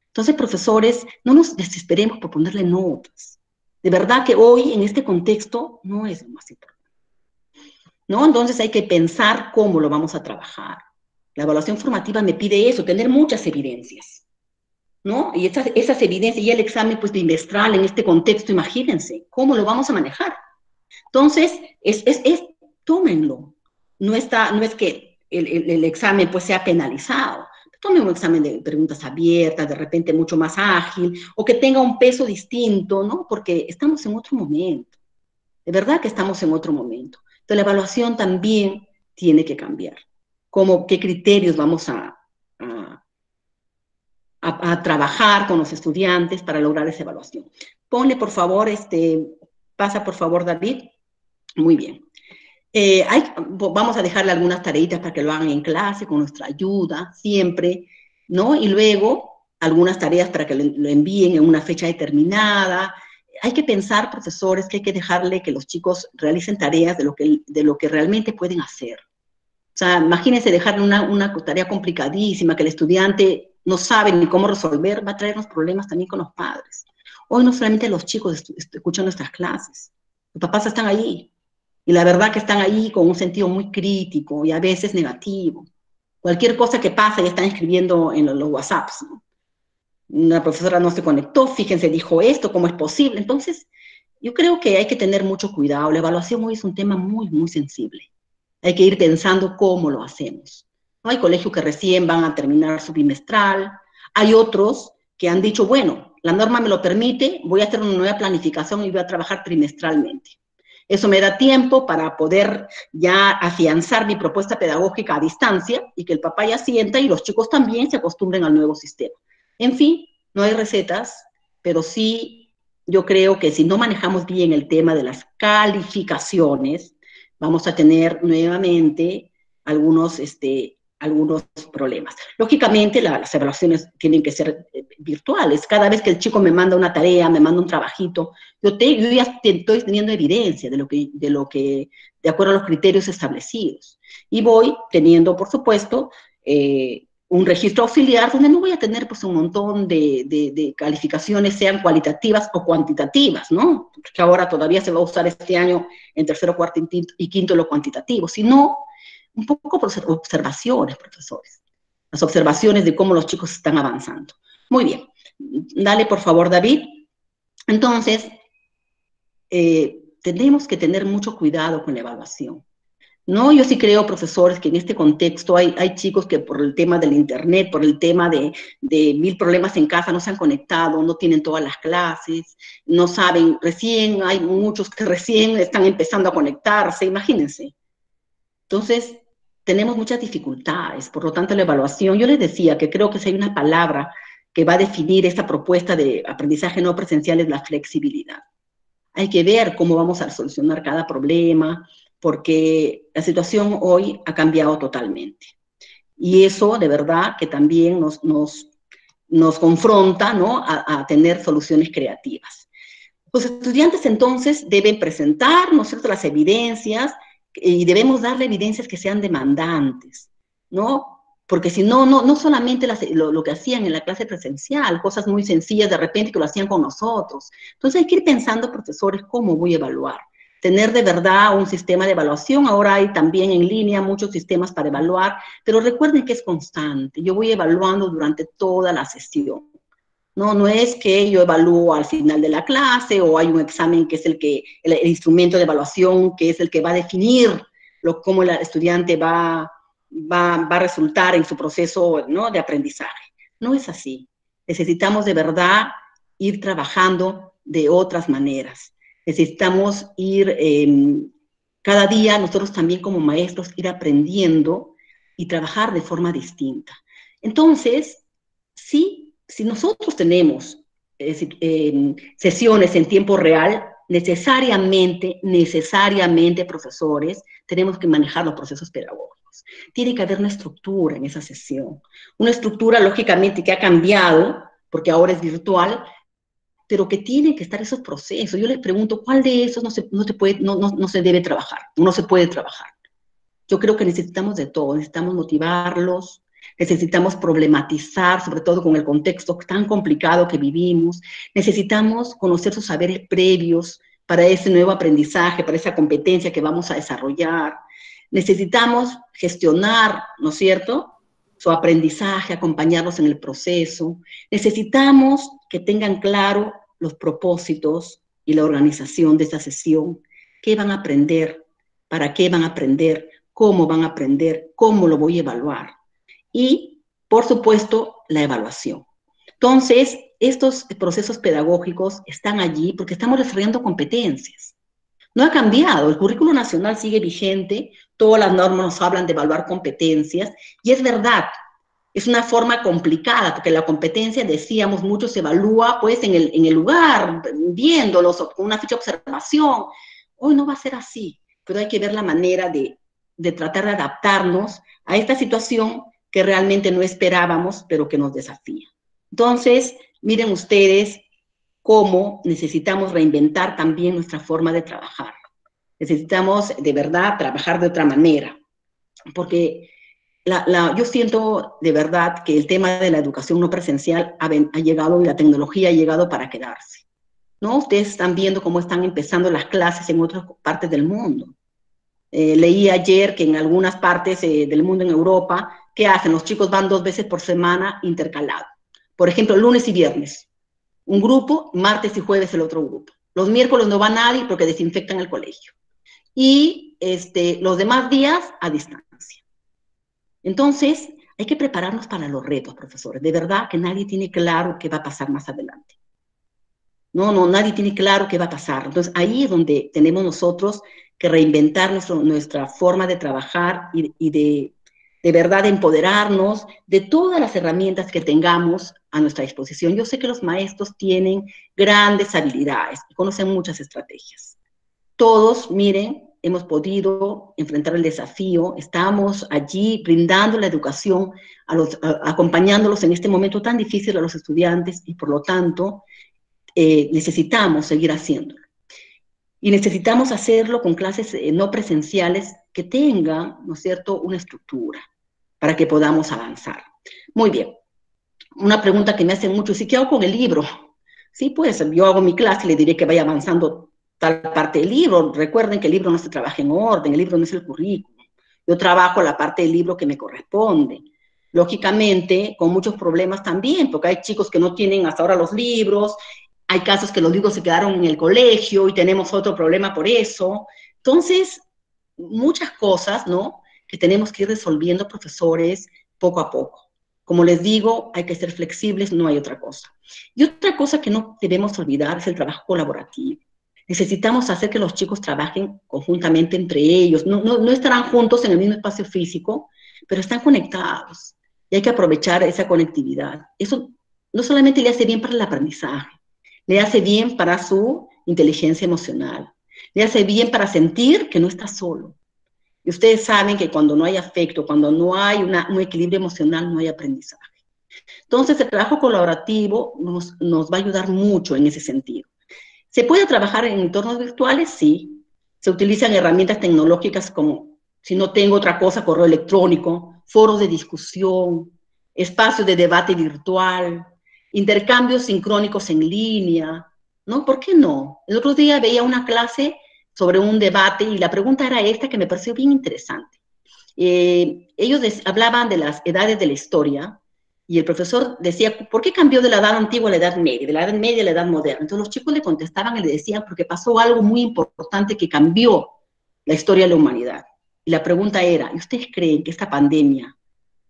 Entonces, profesores, no nos desesperemos por ponerle notas. De verdad que hoy, en este contexto, no es lo más importante, ¿no? Entonces hay que pensar cómo lo vamos a trabajar. La evaluación formativa me pide eso, tener muchas evidencias, ¿no? Y esas evidencias y el examen, pues, bimestral en este contexto, imagínense, ¿cómo lo vamos a manejar? Entonces, tómenlo. No es que el examen, pues, sea penalizado. Tomen un examen de preguntas abiertas, de repente mucho más ágil, o que tenga un peso distinto, ¿no? Porque estamos en otro momento. De verdad que estamos en otro momento. Entonces, la evaluación también tiene que cambiar. ¿Qué criterios vamos a trabajar con los estudiantes para lograr esa evaluación? Ponle, por favor, pasa, por favor, David. Muy bien. Vamos a dejarle algunas tareitas para que lo hagan en clase, con nuestra ayuda, siempre, ¿no? Y luego, algunas tareas para que lo envíen en una fecha determinada. Hay que pensar, profesores, que hay que dejarle que los chicos realicen tareas de lo que realmente pueden hacer. O sea, imagínense dejarle una tarea complicadísima que el estudiante no sabe ni cómo resolver, va a traernos problemas también con los padres. Hoy no solamente los chicos escuchan nuestras clases, los papás están ahí. Y la verdad que están ahí con un sentido muy crítico y a veces negativo. Cualquier cosa que pasa ya están escribiendo en los WhatsApps, ¿no? Una profesora no se conectó, fíjense, dijo esto, ¿cómo es posible? Entonces, yo creo que hay que tener mucho cuidado. La evaluación hoy es un tema muy, muy sensible. Hay que ir pensando cómo lo hacemos. ¿No? Hay colegios que recién van a terminar su bimestral. Hay otros que han dicho, bueno, la norma me lo permite, voy a hacer una nueva planificación y voy a trabajar trimestralmente. Eso me da tiempo para poder ya afianzar mi propuesta pedagógica a distancia y que el papá ya sienta y los chicos también se acostumbren al nuevo sistema. En fin, no hay recetas, pero sí yo creo que si no manejamos bien el tema de las calificaciones, vamos a tener nuevamente algunos problemas. Lógicamente, las evaluaciones tienen que ser virtuales. Cada vez que el chico me manda una tarea, me manda un trabajito, yo ya estoy teniendo evidencia de acuerdo a los criterios establecidos. Y voy teniendo, por supuesto, un registro auxiliar donde no voy a tener pues un montón de calificaciones, sean cualitativas o cuantitativas, ¿no? Porque ahora todavía se va a usar este año en tercero, cuarto y quinto lo cuantitativo, sino un poco por observaciones, profesores. Las observaciones de cómo los chicos están avanzando. Muy bien. Dale, por favor, David. Entonces, tenemos que tener mucho cuidado con la evaluación. No, yo sí creo, profesores, que en este contexto hay chicos que por el tema del internet, por el tema de mil problemas en casa, no se han conectado, no tienen todas las clases, no saben, hay muchos que recién están empezando a conectarse, imagínense. Entonces, tenemos muchas dificultades, por lo tanto la evaluación, yo les decía que creo que si hay una palabra que va a definir esta propuesta de aprendizaje no presencial es la flexibilidad. Hay que ver cómo vamos a solucionar cada problema, porque la situación hoy ha cambiado totalmente. Y eso, de verdad, que también nos confronta, ¿no?, a tener soluciones creativas. Los estudiantes, entonces, deben presentar, ¿no es cierto?, las evidencias, y debemos darle evidencias que sean demandantes, ¿no? Porque si no, no solamente lo que hacían en la clase presencial, cosas muy sencillas de repente que lo hacían con nosotros. Entonces hay que ir pensando, profesores, cómo voy a evaluar. Tener de verdad un sistema de evaluación. Ahora hay también en línea muchos sistemas para evaluar, pero recuerden que es constante. Yo voy evaluando durante toda la sesión. No es que yo evalúo al final de la clase o hay un examen que es el instrumento de evaluación que es el que va a definir cómo el estudiante va a resultar en su proceso, ¿no?, de aprendizaje. No es así. Necesitamos de verdad ir trabajando de otras maneras. Necesitamos ir, cada día nosotros también como maestros, ir aprendiendo y trabajar de forma distinta. Entonces, sí, si nosotros tenemos sesiones en tiempo real, necesariamente, profesores, tenemos que manejar los procesos pedagógicos. Tiene que haber una estructura en esa sesión. Una estructura, lógicamente, que ha cambiado, porque ahora es virtual, pero que tienen que estar esos procesos. Yo les pregunto, ¿cuál de esos no se debe trabajar? No se puede trabajar. Yo creo que necesitamos de todo. Necesitamos motivarlos, necesitamos problematizar, sobre todo con el contexto tan complicado que vivimos. Necesitamos conocer sus saberes previos para ese nuevo aprendizaje, para esa competencia que vamos a desarrollar. Necesitamos gestionar, ¿no es cierto?, su aprendizaje, acompañarlos en el proceso. Necesitamos que tengan claro los propósitos y la organización de esta sesión. ¿Qué van a aprender? ¿Para qué van a aprender? ¿Cómo van a aprender? ¿Cómo lo voy a evaluar? Y, por supuesto, la evaluación. Entonces, estos procesos pedagógicos están allí porque estamos desarrollando competencias. No ha cambiado, el currículo nacional sigue vigente, todas las normas nos hablan de evaluar competencias, y es verdad, es una forma complicada, porque la competencia, decíamos, mucho se evalúa pues en el lugar, viéndolos, con una ficha de observación. Hoy no va a ser así, pero hay que ver la manera de tratar de adaptarnos a esta situación que realmente no esperábamos, pero que nos desafía. Entonces, miren ustedes cómo necesitamos reinventar también nuestra forma de trabajar. Necesitamos, de verdad, trabajar de otra manera, porque yo siento, de verdad, que el tema de la educación no presencial ha llegado, y la tecnología ha llegado para quedarse, ¿no? Ustedes están viendo cómo están empezando las clases en otras partes del mundo. Leí ayer que en algunas partes del mundo, en Europa, ¿qué hacen? Los chicos van 2 veces por semana intercalado. Por ejemplo, lunes y viernes, un grupo, martes y jueves el otro grupo. Los miércoles no va nadie porque desinfectan el colegio. Y los demás días a distancia. Entonces, hay que prepararnos para los retos, profesores. De verdad que nadie tiene claro qué va a pasar más adelante. No, nadie tiene claro qué va a pasar. Entonces, ahí es donde tenemos nosotros que reinventar nuestra forma de trabajar y de verdad empoderarnos de todas las herramientas que tengamos a nuestra disposición. Yo sé que los maestros tienen grandes habilidades y conocen muchas estrategias. Todos, miren, hemos podido enfrentar el desafío, estamos allí brindando la educación, acompañándolos en este momento tan difícil a los estudiantes y por lo tanto necesitamos seguir haciéndolo. Y necesitamos hacerlo con clases no presenciales que tengan, ¿no es cierto?, una estructura para que podamos avanzar. Muy bien. Una pregunta que me hacen mucho, ¿sí qué hago con el libro? Sí, pues yo hago mi clase y le diré que vaya avanzando tal parte del libro. Recuerden que el libro no se trabaja en orden, el libro no es el currículum. Yo trabajo la parte del libro que me corresponde. Lógicamente, con muchos problemas también, porque hay chicos que no tienen hasta ahora los libros, hay casos que los libros se quedaron en el colegio y tenemos otro problema por eso. Entonces, muchas cosas, ¿no?, que tenemos que ir resolviendo, profesores, poco a poco. Como les digo, hay que ser flexibles, no hay otra cosa. Y otra cosa que no debemos olvidar es el trabajo colaborativo. Necesitamos hacer que los chicos trabajen conjuntamente entre ellos. No estarán juntos en el mismo espacio físico, pero están conectados. Y hay que aprovechar esa conectividad. Eso no solamente le hace bien para el aprendizaje, le hace bien para su inteligencia emocional, le hace bien para sentir que no está solo. Y ustedes saben que cuando no hay afecto, cuando no hay un equilibrio emocional, no hay aprendizaje. Entonces, el trabajo colaborativo nos va a ayudar mucho en ese sentido. ¿Se puede trabajar en entornos virtuales? Sí. Se utilizan herramientas tecnológicas como, si no tengo otra cosa, correo electrónico, foros de discusión, espacios de debate virtual, intercambios sincrónicos en línea, ¿no? ¿Por qué no? El otro día veía una clase sobre un debate y la pregunta era esta que me pareció bien interesante. Ellos hablaban de las edades de la historia y el profesor decía, ¿por qué cambió de la edad antigua a la edad media, de la edad media a la edad moderna? Entonces los chicos le contestaban y le decían, porque pasó algo muy importante que cambió la historia de la humanidad. Y la pregunta era, ¿y ustedes creen que esta pandemia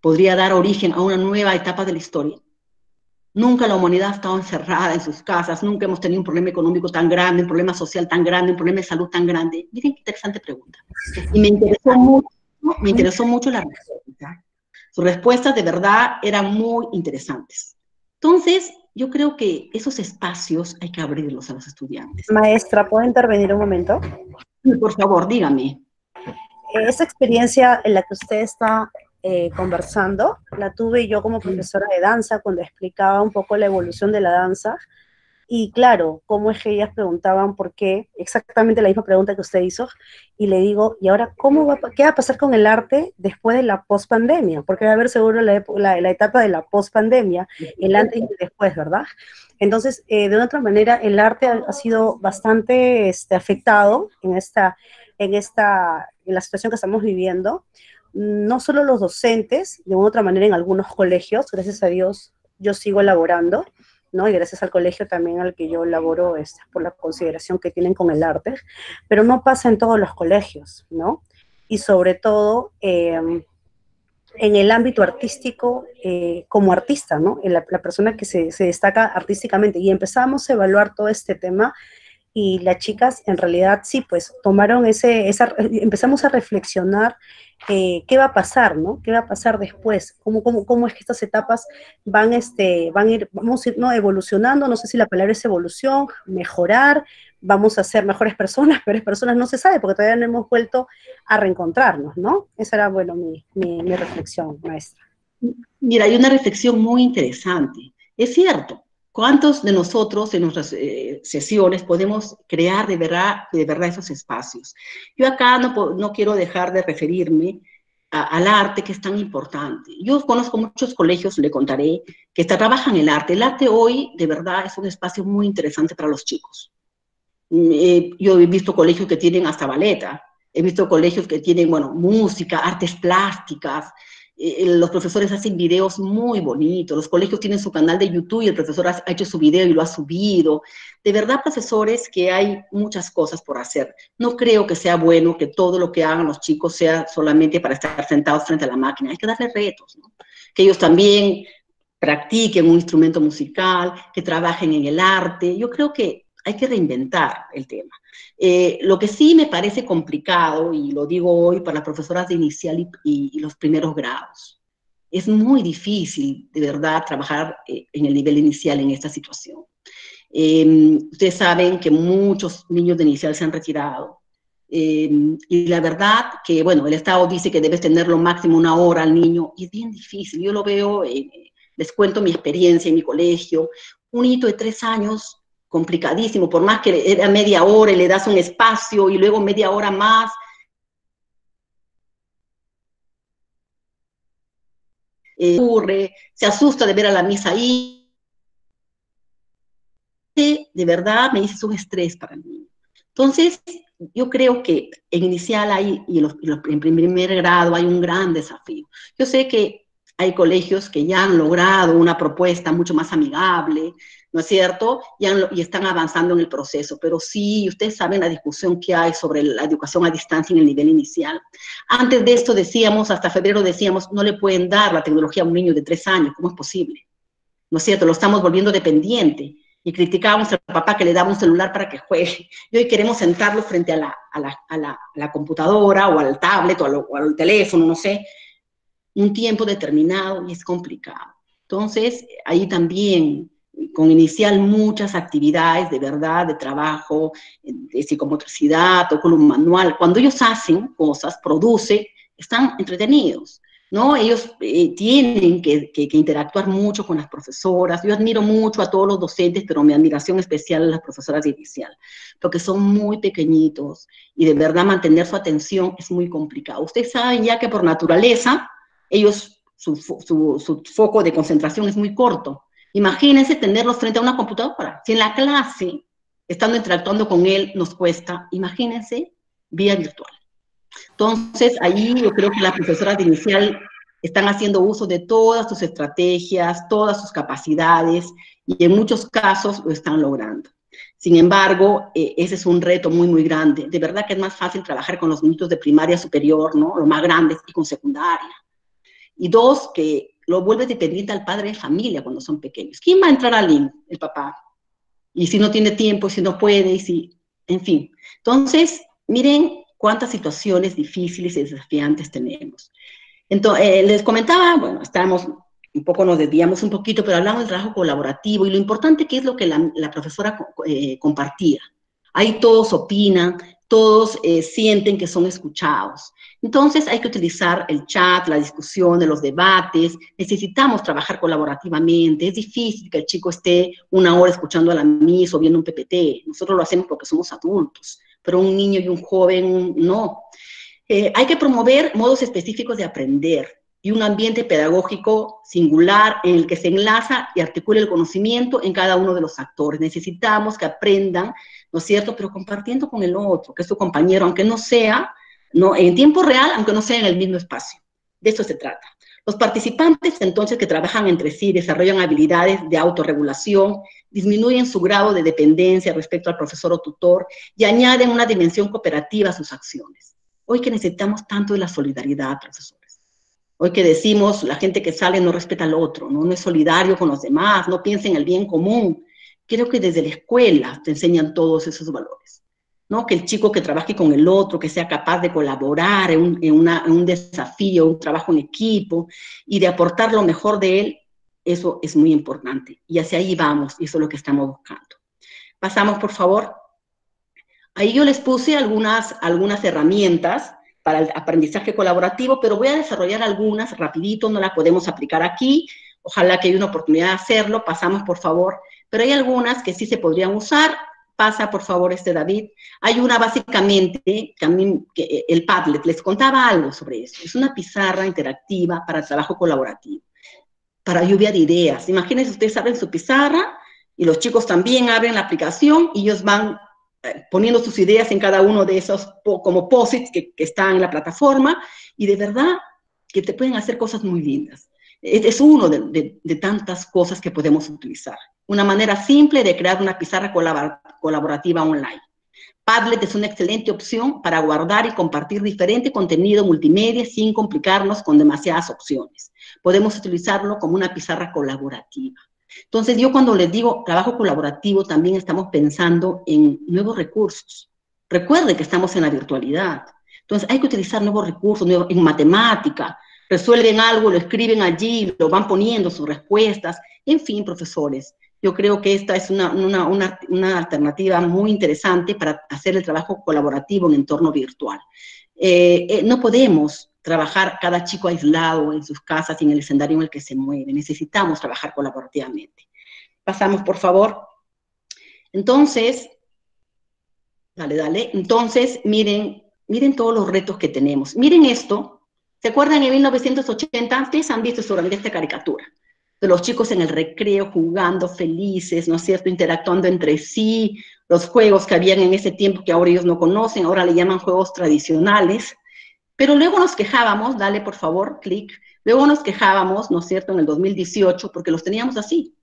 podría dar origen a una nueva etapa de la historia? Nunca la humanidad ha estado encerrada en sus casas, nunca hemos tenido un problema económico tan grande, un problema social tan grande, un problema de salud tan grande. Miren qué interesante pregunta. Y me interesó mucho la respuesta. Sus respuestas de verdad eran muy interesantes. Entonces, yo creo que esos espacios hay que abrirlos a los estudiantes. Maestra, ¿puedo intervenir un momento? Por favor, dígame. Esa experiencia en la que usted está conversando, la tuve yo como profesora de danza cuando explicaba un poco la evolución de la danza. Y claro, cómo es que ellas preguntaban por qué, exactamente la misma pregunta que usted hizo, y le digo, ¿y ahora qué va a pasar con el arte después de la pospandemia? Porque va a haber seguro la etapa de la pospandemia, el antes y el después, ¿verdad? Entonces, de una otra manera, el arte ha sido bastante afectado en la situación que estamos viviendo. No solo los docentes, de una otra manera en algunos colegios, gracias a Dios, yo sigo elaborando, ¿no? Y gracias al colegio también al que yo laboro por la consideración que tienen con el arte, pero no pasa en todos los colegios, ¿no? Y sobre todo en el ámbito artístico, como artista, ¿no? La persona que se destaca artísticamente, y empezamos a evaluar todo este tema, y las chicas en realidad sí, pues tomaron empezamos a reflexionar qué va a pasar, ¿no? ¿Qué va a pasar después? ¿Cómo es que estas etapas vamos a ir, ¿no?, evolucionando? No sé si la palabra es evolución, mejorar, vamos a ser mejores personas, peores personas, no se sabe, porque todavía no hemos vuelto a reencontrarnos, ¿no? Esa era, bueno, mi reflexión, maestra. Mira, hay una reflexión muy interesante. Es cierto. ¿Cuántos de nosotros en nuestras sesiones podemos crear de verdad esos espacios? Yo acá no quiero dejar de referirme al arte, que es tan importante. Yo conozco muchos colegios, le contaré, que trabajan el arte. El arte hoy, de verdad, es un espacio muy interesante para los chicos. Yo he visto colegios que tienen hasta ballet, he visto colegios que tienen, bueno, música, artes plásticas, los profesores hacen videos muy bonitos, los colegios tienen su canal de YouTube y el profesor ha hecho su video y lo ha subido. De verdad, profesores, que hay muchas cosas por hacer. No creo que sea bueno que todo lo que hagan los chicos sea solamente para estar sentados frente a la máquina. Hay que darles retos, ¿no? Que ellos también practiquen un instrumento musical, que trabajen en el arte. Yo creo que hay que reinventar el tema. Lo que sí me parece complicado, y lo digo hoy para las profesoras de inicial y los primeros grados, es muy difícil, de verdad, trabajar en el nivel inicial en esta situación. Ustedes saben que muchos niños de inicial se han retirado, y la verdad que, bueno, el Estado dice que debes tenerlo máximo 1 hora al niño, y es bien difícil. Yo lo veo, les cuento mi experiencia en mi colegio, un niño de 3 años, complicadísimo, por más que era media hora y le das un espacio y luego media hora más. Ocurre, se asusta de ver a la misa ahí. De verdad, me dice, es un estrés para el niño. Entonces, yo creo que en inicial hay, en primer grado hay un gran desafío. Yo sé que hay colegios que ya han logrado una propuesta mucho más amigable, ¿no es cierto? Y están avanzando en el proceso, pero sí, ustedes saben la discusión que hay sobre la educación a distancia en el nivel inicial. Antes de esto decíamos, hasta febrero decíamos, no le pueden dar la tecnología a un niño de 3 años, ¿cómo es posible? ¿No es cierto? Lo estamos volviendo dependiente. Y criticábamos al papá que le daba un celular para que juegue. Y hoy queremos sentarlo frente a la computadora o al tablet o al teléfono, no sé, un tiempo determinado, y es complicado. Entonces, ahí también, con inicial muchas actividades de verdad, de trabajo, de psicomotricidad, o con un manual. Cuando ellos hacen cosas, producen, están entretenidos, ¿no? Ellos tienen que interactuar mucho con las profesoras. Yo admiro mucho a todos los docentes, pero mi admiración especial a las profesoras de inicial, porque son muy pequeñitos y de verdad mantener su atención es muy complicado. Ustedes saben ya que por naturaleza, ellos, su foco de concentración es muy corto. Imagínense tenerlos frente a una computadora. Si en la clase, estando interactuando con él, nos cuesta, imagínense vía virtual. Entonces, ahí yo creo que las profesoras de inicial están haciendo uso de todas sus estrategias, todas sus capacidades, y en muchos casos lo están logrando. Sin embargo, ese es un reto muy, muy grande. De verdad que es más fácil trabajar con los niños de primaria superior, ¿no? Los más grandes, y con secundaria. Y dos, que lo vuelve dependiente al padre de familia cuando son pequeños. ¿Quién va a entrar al link? El papá. Y si no tiene tiempo, si no puede, y si, en fin. Entonces, miren cuántas situaciones difíciles y desafiantes tenemos. Entonces, les comentaba, bueno, nos desviamos un poquito, pero hablamos del trabajo colaborativo y lo importante que es lo que la profesora compartía. Ahí todos opinan, todos sienten que son escuchados. Entonces hay que utilizar el chat, la discusión, los debates. Necesitamos trabajar colaborativamente. Es difícil que el chico esté 1 hora escuchando a la Miss o viendo un PPT. Nosotros lo hacemos porque somos adultos, pero un niño y un joven no. Hay que promover modos específicos de aprender y un ambiente pedagógico singular en el que se enlaza y articula el conocimiento en cada uno de los actores. Necesitamos que aprendan, ¿no es cierto?, pero compartiendo con el otro, que es su compañero, aunque no sea, no, en tiempo real, aunque no sea en el mismo espacio. De eso se trata. Los participantes, entonces, que trabajan entre sí, desarrollan habilidades de autorregulación, disminuyen su grado de dependencia respecto al profesor o tutor y añaden una dimensión cooperativa a sus acciones. Hoy que necesitamos tanto de la solidaridad, profesores. Hoy que decimos, la gente que sale no respeta al otro, no es solidario con los demás, no piensa en el bien común. Creo que desde la escuela te enseñan todos esos valores, ¿no? Que el chico que trabaje con el otro, que sea capaz de colaborar en un desafío, un trabajo en equipo, y de aportar lo mejor de él, eso es muy importante. Y hacia ahí vamos, y eso es lo que estamos buscando. Pasamos, por favor. Ahí yo les puse algunas herramientas para el aprendizaje colaborativo, pero voy a desarrollar algunas rapidito, no las podemos aplicar aquí, ojalá que haya una oportunidad de hacerlo, pasamos por favor, pero hay algunas que sí se podrían usar. Pasa por favor David. Hay una básicamente, el Padlet, les contaba algo sobre eso, es una pizarra interactiva para trabajo colaborativo, para lluvia de ideas. Imagínense, ustedes abren su pizarra y los chicos también abren la aplicación y ellos van poniendo sus ideas en cada uno de esos como posits que están en la plataforma, y de verdad que te pueden hacer cosas muy lindas. Es uno de tantas cosas que podemos utilizar. Una manera simple de crear una pizarra colaborativa online. Padlet es una excelente opción para guardar y compartir diferente contenido multimedia sin complicarnos con demasiadas opciones. Podemos utilizarlo como una pizarra colaborativa. Entonces, yo cuando les digo trabajo colaborativo, también estamos pensando en nuevos recursos. Recuerden que estamos en la virtualidad. Entonces, hay que utilizar nuevos recursos, en matemática. Resuelven algo, lo escriben allí, lo van poniendo sus respuestas. En fin, profesores, yo creo que esta es una alternativa muy interesante para hacer el trabajo colaborativo en entorno virtual. No podemos trabajar cada chico aislado en sus casas y en el escenario en el que se mueve. Necesitamos trabajar colaborativamente. Pasamos, por favor. Entonces, dale. Entonces, miren todos los retos que tenemos. Miren esto. ¿Se acuerdan en 1980? Ustedes han visto seguramente esta caricatura de los chicos en el recreo jugando felices, ¿no es cierto?, interactuando entre sí, los juegos que habían en ese tiempo que ahora ellos no conocen, ahora le llaman juegos tradicionales, pero luego nos quejábamos, dale por favor, clic, luego nos quejábamos, ¿no es cierto?, en el 2018, porque los teníamos así,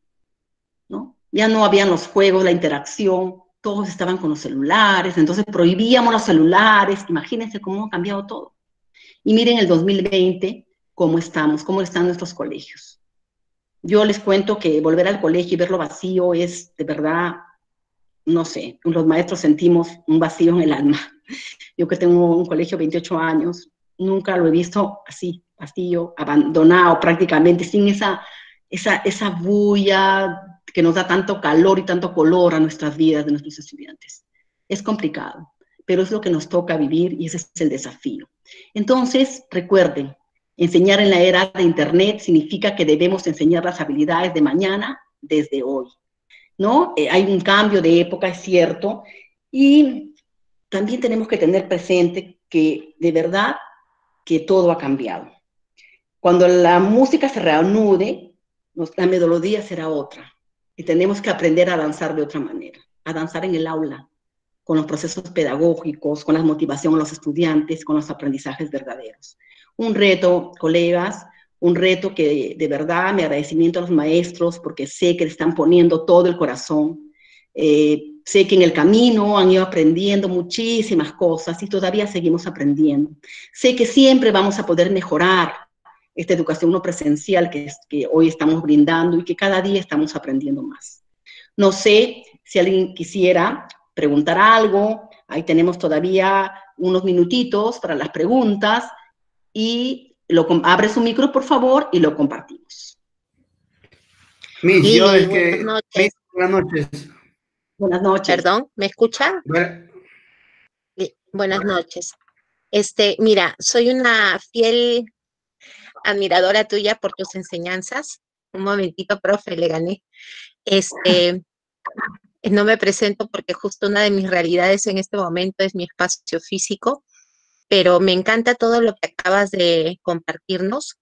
¿no? Ya no habían los juegos, la interacción, todos estaban con los celulares, entonces prohibíamos los celulares, imagínense cómo ha cambiado todo. Y miren el 2020, cómo estamos, cómo están nuestros colegios. Yo les cuento que volver al colegio y verlo vacío es, de verdad, no sé, los maestros sentimos un vacío en el alma. Yo que tengo un colegio de 28 años, nunca lo he visto así, vacío, abandonado prácticamente, sin esa bulla que nos da tanto calor y tanto color a nuestras vidas de nuestros estudiantes. Es complicado, pero es lo que nos toca vivir y ese es el desafío. Entonces, recuerden, enseñar en la era de Internet significa que debemos enseñar las habilidades de mañana desde hoy, ¿no? Hay un cambio de época, es cierto, y también tenemos que tener presente que de verdad que todo ha cambiado. Cuando la música se reanude, la melodía será otra, y tenemos que aprender a danzar de otra manera, a danzar en el aula, con los procesos pedagógicos, con la motivación de los estudiantes, con los aprendizajes verdaderos. Un reto, colegas, un reto que de verdad mi agradecimiento a los maestros porque sé que le están poniendo todo el corazón. Sé que en el camino han ido aprendiendo muchísimas cosas y todavía seguimos aprendiendo. Sé que siempre vamos a poder mejorar esta educación no presencial que hoy estamos brindando y que cada día estamos aprendiendo más. No sé si alguien quisiera preguntar algo, ahí tenemos todavía unos minutitos para las preguntas y abre su micro, por favor, y lo compartimos. Miss, Lili, yo es buenas que... noches. Miss, buenas noches. Buenas noches. Perdón, ¿me escuchan? Buenas noches. Mira, soy una fiel admiradora tuya por tus enseñanzas. Un momentito, profe, le gané. No me presento porque justo una de mis realidades en este momento es mi espacio físico, pero me encanta todo lo que acabas de compartirnos.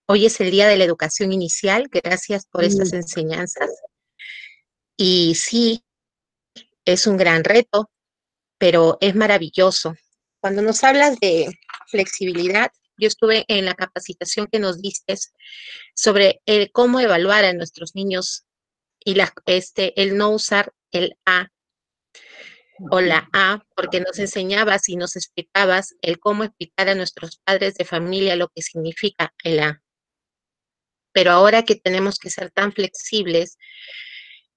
Hoy es el Día de la Educación Inicial. Gracias por estas enseñanzas. Y sí, es un gran reto, pero es maravilloso. Cuando nos hablas de flexibilidad, yo estuve en la capacitación que nos diste sobre cómo evaluar a nuestros niños y el no usar el A o la A, porque nos enseñabas y nos explicabas el cómo explicar a nuestros padres de familia lo que significa el A. Pero ahora que tenemos que ser tan flexibles,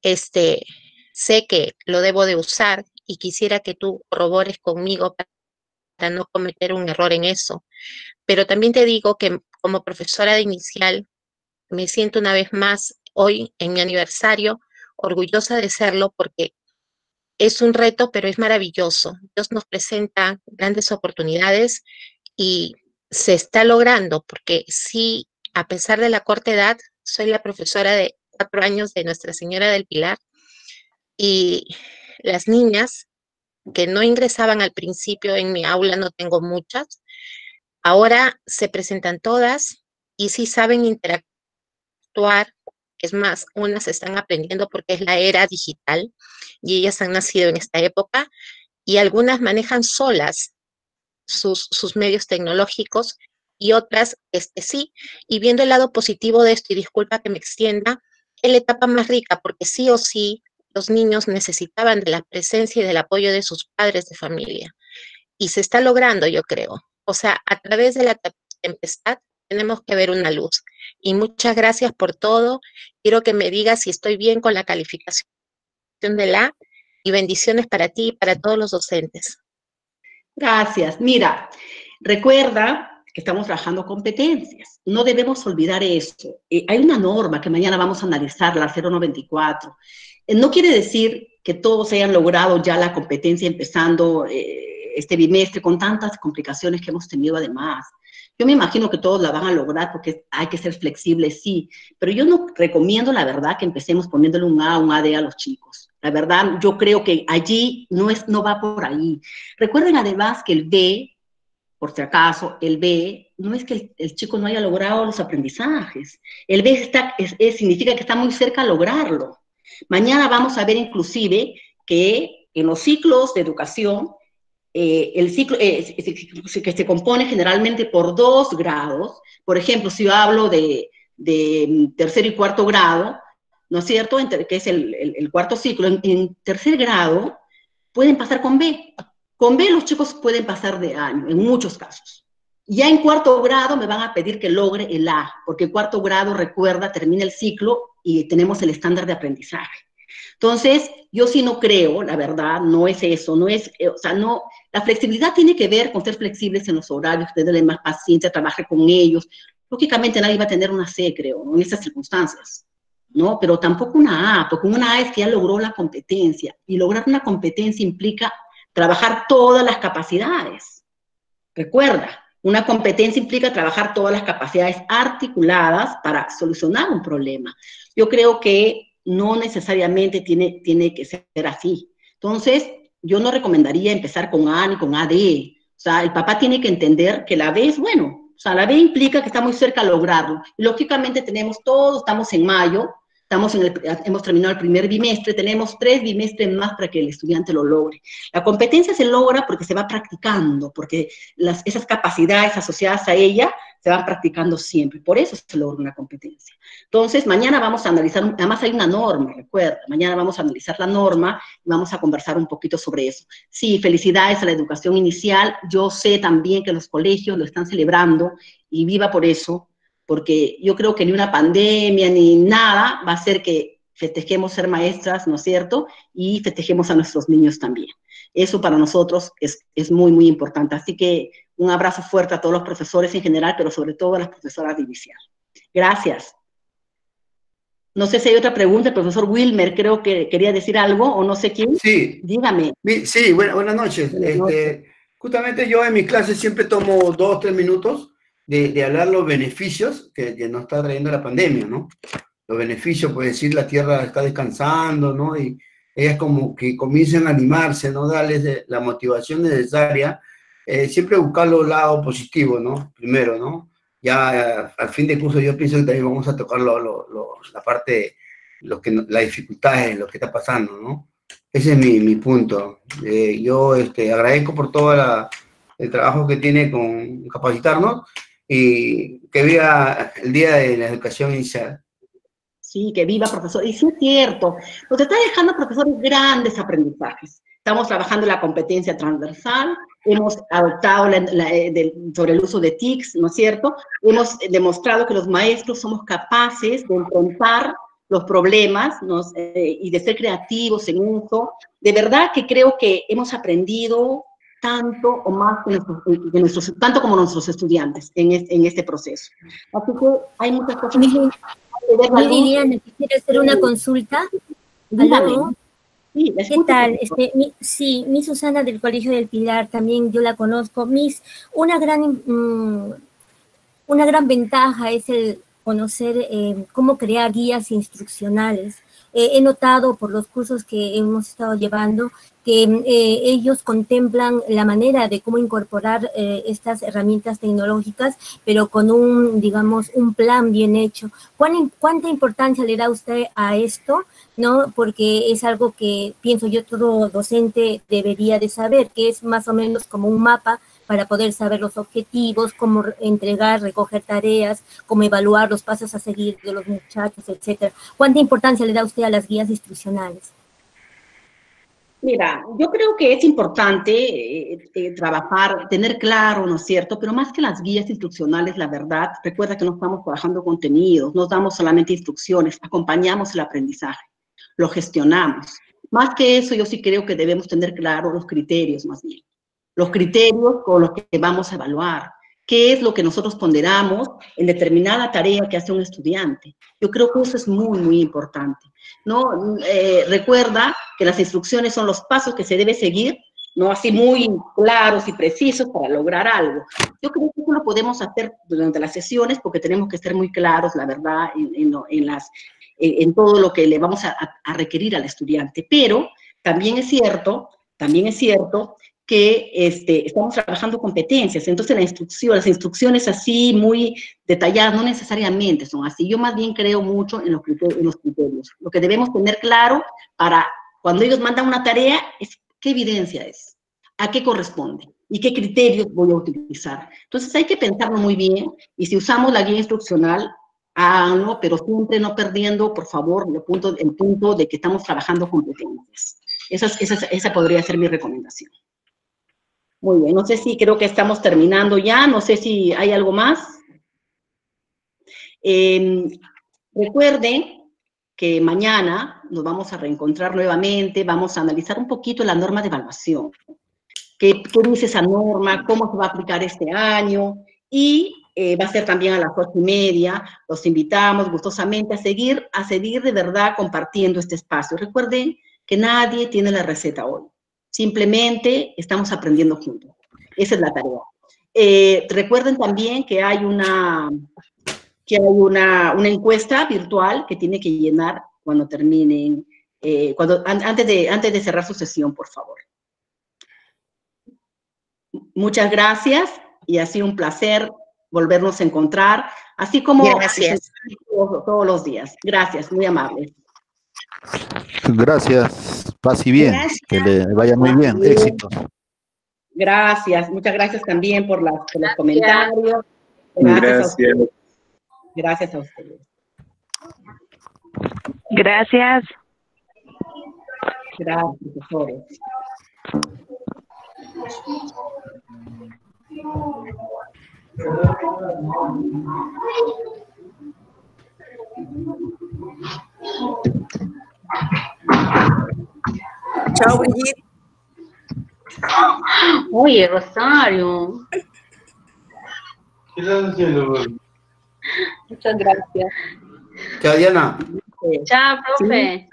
sé que lo debo de usar y quisiera que tú corrobores conmigo para no cometer un error en eso. Pero también te digo que como profesora de inicial, me siento una vez más hoy en mi aniversario orgullosa de serlo porque es un reto, pero es maravilloso. Dios nos presenta grandes oportunidades y se está logrando porque sí, a pesar de la corta edad, soy la profesora de 4 años de Nuestra Señora del Pilar y las niñas que no ingresaban al principio en mi aula, no tengo muchas, ahora se presentan todas y sí saben interactuar Es más, unas están aprendiendo porque es la era digital y ellas han nacido en esta época y algunas manejan solas sus medios tecnológicos y otras sí. Y viendo el lado positivo de esto, y disculpa que me extienda, es la etapa más rica porque sí o sí los niños necesitaban de la presencia y del apoyo de sus padres de familia. Y se está logrando, yo creo. O sea, a través de la tempestad tenemos que ver una luz. Y muchas gracias por todo. Quiero que me digas si estoy bien con la calificación de la y bendiciones para ti y para todos los docentes. Gracias. Mira, recuerda que estamos trabajando competencias. No debemos olvidar eso. Hay una norma que mañana vamos a analizar, la 094. No quiere decir que todos hayan logrado ya la competencia empezando este bimestre con tantas complicaciones que hemos tenido además. Yo me imagino que todos la van a lograr porque hay que ser flexibles, sí, pero yo no recomiendo, la verdad, que empecemos poniéndole un A, un AD a los chicos. La verdad, yo creo que allí no va por ahí. Recuerden además que el B, por si acaso, el B no es que el chico no haya logrado los aprendizajes. El B significa que está muy cerca a lograrlo. Mañana vamos a ver inclusive que en los ciclos de educación, el ciclo que se compone generalmente por 2 grados. Por ejemplo, si yo hablo de tercer y cuarto grado, ¿no es cierto?, que es el cuarto ciclo, en tercer grado pueden pasar con B. Con B los chicos pueden pasar de año, en muchos casos. Ya en cuarto grado me van a pedir que logre el A, porque cuarto grado, recuerda, termina el ciclo y tenemos el estándar de aprendizaje. Entonces, yo sí no creo, la verdad, no es eso, no es, o sea, no, la flexibilidad tiene que ver con ser flexibles en los horarios, tenerle más paciencia, trabajar con ellos. Lógicamente nadie va a tener una C, creo, en esas circunstancias, ¿no? Pero tampoco una A, porque una A es que ya logró la competencia, y lograr una competencia implica trabajar todas las capacidades. Recuerda, una competencia implica trabajar todas las capacidades articuladas para solucionar un problema. Yo creo que no necesariamente tiene que ser así. Entonces, yo no recomendaría empezar con A ni con AD. O sea, el papá tiene que entender que la B es bueno. O sea, la B implica que está muy cerca a lograrlo. Y lógicamente todos estamos en mayo, hemos terminado el primer bimestre, tenemos 3 bimestres más para que el estudiante lo logre. La competencia se logra porque se va practicando, porque esas capacidades asociadas a ella se van practicando siempre. Por eso se logra una competencia. Entonces, mañana vamos a analizar, además hay una norma, recuerda, mañana vamos a analizar la norma y vamos a conversar un poquito sobre eso. Sí, felicidades a la educación inicial. Yo sé también que los colegios lo están celebrando y viva por eso, porque yo creo que ni una pandemia ni nada va a hacer que festejemos ser maestras, ¿no es cierto? Y festejemos a nuestros niños también. Eso para nosotros es muy, muy importante. Así que un abrazo fuerte a todos los profesores en general, pero sobre todo a las profesoras de inicial. Gracias. No sé si hay otra pregunta. El profesor Wilmer creo que quería decir algo, o no sé quién. Sí. Dígame. Sí, buenas noches. Buenas noches. Justamente yo en mi clase siempre tomo 2 o 3 minutos de hablar los beneficios que nos está trayendo la pandemia, ¿no? Los beneficios, pues decir, la Tierra está descansando, ¿no? Y ellas como que comiencen a animarse, ¿no? Darles la motivación necesaria, siempre buscar los lados positivos, ¿no? Primero, ¿no? Ya al fin de curso yo pienso que también vamos a tocar la parte, las dificultades, lo que está pasando, ¿no? Ese es mi punto. Yo agradezco por todo el trabajo que tiene con capacitarnos y que viva el Día de la Educación Inicial. Sí, que viva, profesor. Y sí es cierto, nos está dejando, profesores, grandes aprendizajes. Estamos trabajando la competencia transversal, hemos adoptado sobre el uso de TICs, ¿no es cierto? Hemos demostrado que los maestros somos capaces de enfrentar los problemas, ¿no? Y de ser creativos en uso. De verdad que creo que hemos aprendido tanto o más tanto como nuestros estudiantes en este proceso. Así que hay muchas cosas. Liliana, quisiera hacer una consulta. ¿Aló? Sí, ¿qué tal? Sí, Miss Susana del Colegio del Pilar, también yo la conozco. Miss, una gran ventaja es el conocer cómo crear guías instruccionales. he notado por los cursos que hemos estado llevando que ellos contemplan la manera de cómo incorporar estas herramientas tecnológicas, pero con un, digamos, un plan bien hecho. ¿Cuánta importancia le da usted a esto? ¿No? Porque es algo que pienso yo todo docente debería de saber, que es más o menos como un mapa para poder saber los objetivos, cómo entregar, recoger tareas, cómo evaluar los pasos a seguir de los muchachos, etcétera. ¿Cuánta importancia le da usted a las guías instruccionales? Mira, yo creo que es importante trabajar, tener claro, ¿no es cierto? Pero más que las guías instruccionales, la verdad, recuerda que no estamos trabajando contenidos, no damos solamente instrucciones, acompañamos el aprendizaje, lo gestionamos. Más que eso, yo sí creo que debemos tener claro los criterios, más bien. Los criterios con los que vamos a evaluar. ¿Qué es lo que nosotros ponderamos en determinada tarea que hace un estudiante? Yo creo que eso es muy, muy importante, ¿no? Recuerda que las instrucciones son los pasos que se debe seguir, ¿no? Así muy claros y precisos para lograr algo. Yo creo que eso lo podemos hacer durante las sesiones porque tenemos que ser muy claros, la verdad, en todo lo que le vamos a requerir al estudiante. Pero también es cierto que estamos trabajando competencias, entonces las instrucciones así muy detalladas no necesariamente son así. Yo más bien creo mucho en los criterios. Lo que debemos tener claro para cuando ellos mandan una tarea es qué evidencia es, a qué corresponde y qué criterios voy a utilizar. Entonces hay que pensarlo muy bien y si usamos la guía instruccional, háganlo, pero siempre no perdiendo, por favor, el punto de que estamos trabajando competencias. Esa podría ser mi recomendación. Muy bien, no sé si creo que estamos terminando ya, no sé si hay algo más. Recuerden que mañana nos vamos a reencontrar nuevamente, vamos a analizar un poquito la norma de evaluación. ¿Qué dice esa norma? ¿Cómo se va a aplicar este año? Y va a ser también a las 8:30. Los invitamos gustosamente a seguir de verdad compartiendo este espacio. Recuerden que nadie tiene la receta hoy. Simplemente estamos aprendiendo juntos. Esa es la tarea. Recuerden también que hay una encuesta virtual que tiene que llenar cuando terminen, antes de cerrar su sesión, por favor. Muchas gracias y ha sido un placer volvernos a encontrar, así como todos los días. Gracias, muy amables. Gracias, paz y bien, Gracias. que le vaya muy bien, éxitos. Gracias, muchas gracias también por los comentarios. Gracias a ustedes. Gracias. Gracias, profesores. Chao, Brigitte. Oye, Rosario. ¿Qué estás haciendo? Muchas gracias. Chao, Diana. Chao, profe.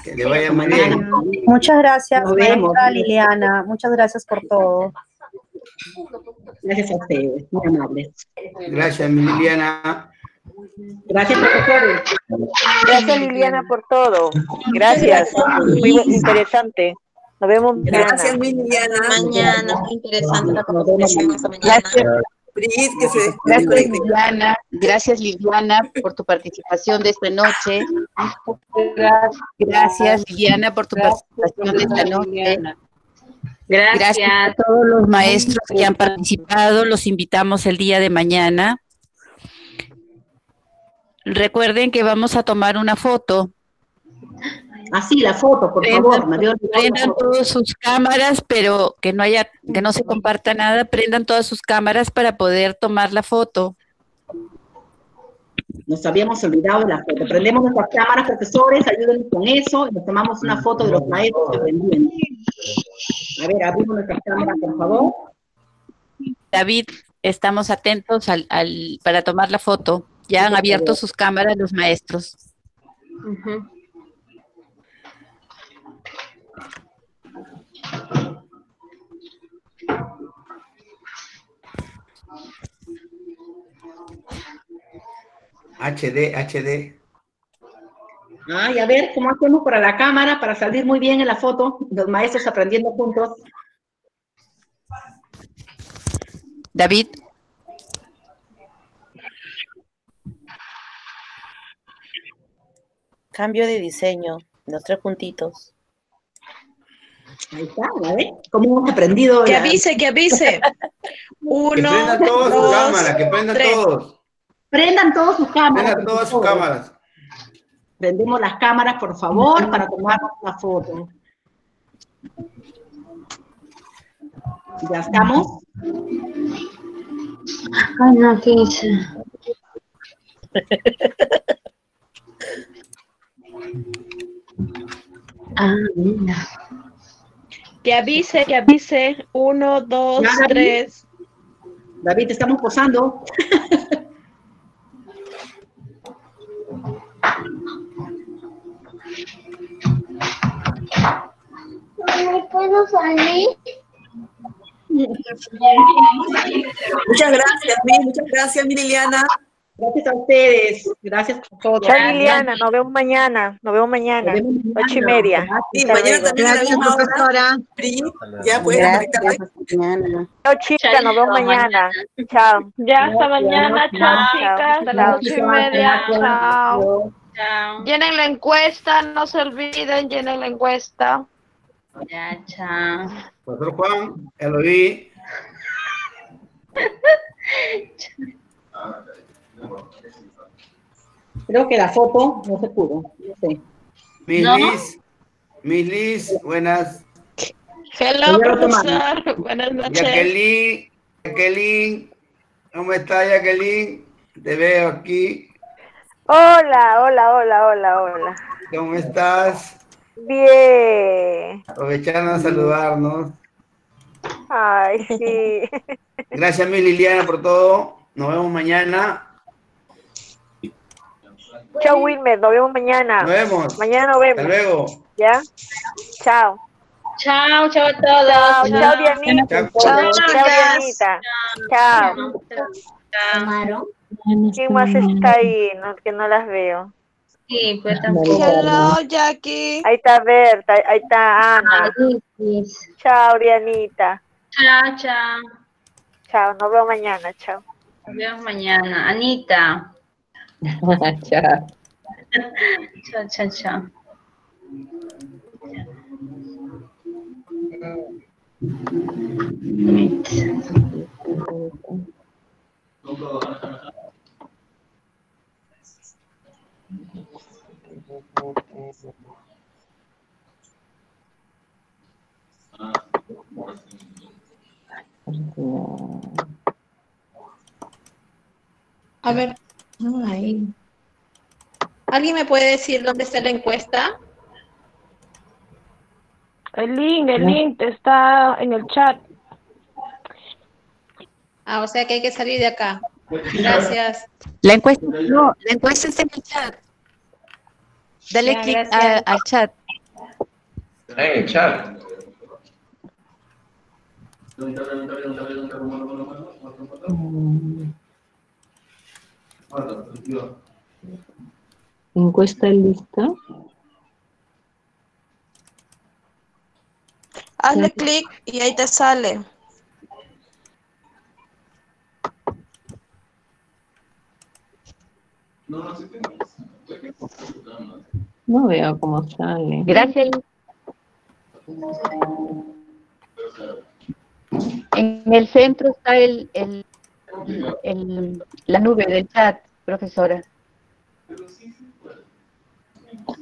Que le vaya muy bien. Muchas gracias, Nos vemos. maestra Liliana. Muchas gracias por todo. Gracias a ustedes, muy amables. Gracias, mi Liliana. Gracias, profesores. Gracias, Liliana, por todo. Gracias. Muy interesante. Nos vemos mañana. Gracias, Liliana. Mañana, muy interesante la conversación esta mañana. Brigitte, que se Gracias, desconecte. Liliana. Gracias, Liliana, por tu participación de esta noche. Gracias, Liliana, por tu participación de esta noche. Gracias a todos los maestros que han participado. Los invitamos el día de mañana. Recuerden que vamos a tomar una foto. Así, la foto, por favor. Prendan todas sus cámaras, pero que no se comparta nada. Prendan todas sus cámaras para poder tomar la foto. Nos habíamos olvidado de la foto. Prendemos nuestras cámaras, profesores, ayúdenos con eso, y nos tomamos una foto de los maestros que prendían. A ver, abrimos nuestras cámaras, por favor. David, estamos atentos para tomar la foto. Ya han abierto sus cámaras los maestros. HD. Ay, a ver, ¿cómo hacemos para la cámara, para salir muy bien en la foto? Los maestros aprendiendo juntos. David. Cambio de diseño, los 3 puntitos. Ahí está, a ver, ¿cómo hemos aprendido? Que avise, que avise. Que 1, prendan todos sus 2, cámaras, que prendan 3. todos. Prendan todas sus cámaras. Prendan todas sus cámaras. Prendemos las cámaras, por favor, para tomarnos una foto. ¿Ya estamos? Ay, no, ¿qué hice? Ah, mira. Que avise, que avise. 1, 2, Ya, David. 3. David, te estamos posando. ¿Me puedo salir? Muchas gracias, mi Liliana. Gracias a ustedes, gracias por todo. Chao, Liliana, nos vemos mañana, 8:30. Sí, Hasta mañana luego. también a la misma hora. Pri, ya puedes conectarte. Chao, chicas, nos vemos mañana. Chao. Ya, hasta mañana, chao, chicas, Chao. hasta las 8:30, chao. Llenen la encuesta, no se olviden, llenen la encuesta. Ya, chao. Profesor Juan, ya lo vi. Creo que la foto no se pudo. No sé. Miss Liz, buenas. Hello, profesor. Buenas noches. Jacqueline, ¿cómo está Jacqueline? Te veo aquí. Hola. ¿Cómo estás? Bien. Aprovechando a saludarnos. Ay, sí. Gracias, mi Liliana, por todo. Nos vemos mañana. Chao, Wilmer, nos vemos mañana. Nos vemos. Mañana nos vemos. Hasta luego. ¿Ya? Chao. Chao a todos. Chao, Dianita. Chao. Chao, Dianita. Chao. ¿Quién más está ahí? No, que no las veo. Sí, pues tampoco. Hello, Jackie. Ahí está Berta, ahí está Ana. Chao, Dianita. Chao. Chao, nos vemos mañana. Chao. Nos vemos mañana. Anita. Chao. Chao. A ver. Ay. ¿Alguien me puede decir dónde está la encuesta? El link está en el chat. Ah, o sea que hay que salir de acá. Gracias. La encuesta está en el chat. Dale Ya, clic gracias. al chat. En el chat. ¿Encuesta lista? Hazle clic y ahí te sale. No veo cómo sale. Gracias. En el centro está la nube del chat, profesora.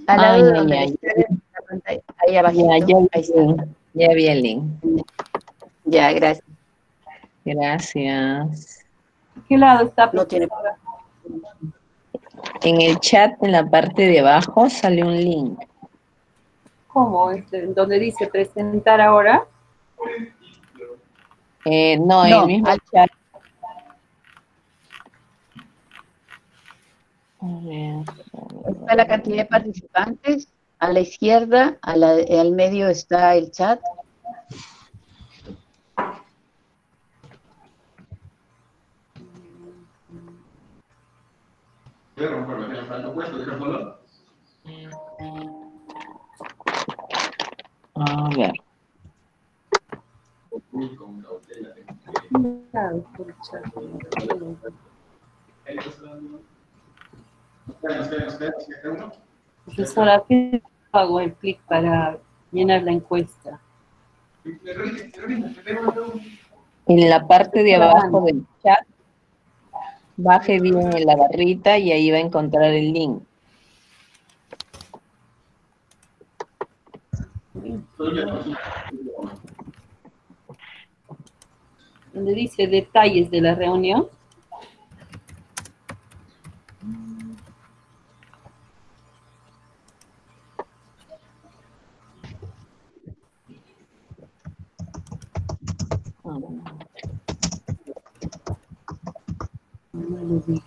Al lado de donde está la pantalla. Ahí abajo. Ya vi el link. Ya, gracias. Gracias. ¿Qué lado está? No tiene. En el chat, en la parte de abajo, sale un link. ¿Cómo? Donde dice presentar ahora. No, en el mismo chat. Está la cantidad de participantes. A la izquierda, al medio está el chat. Voy a romperme, ¿me falta puesto? ¿Deja color? Profesora, ¿qué hago el clic para llenar la encuesta? En la parte de abajo del chat, baje bien en la barrita y ahí va a encontrar el link. Donde dice detalles de la reunión. No lo vi.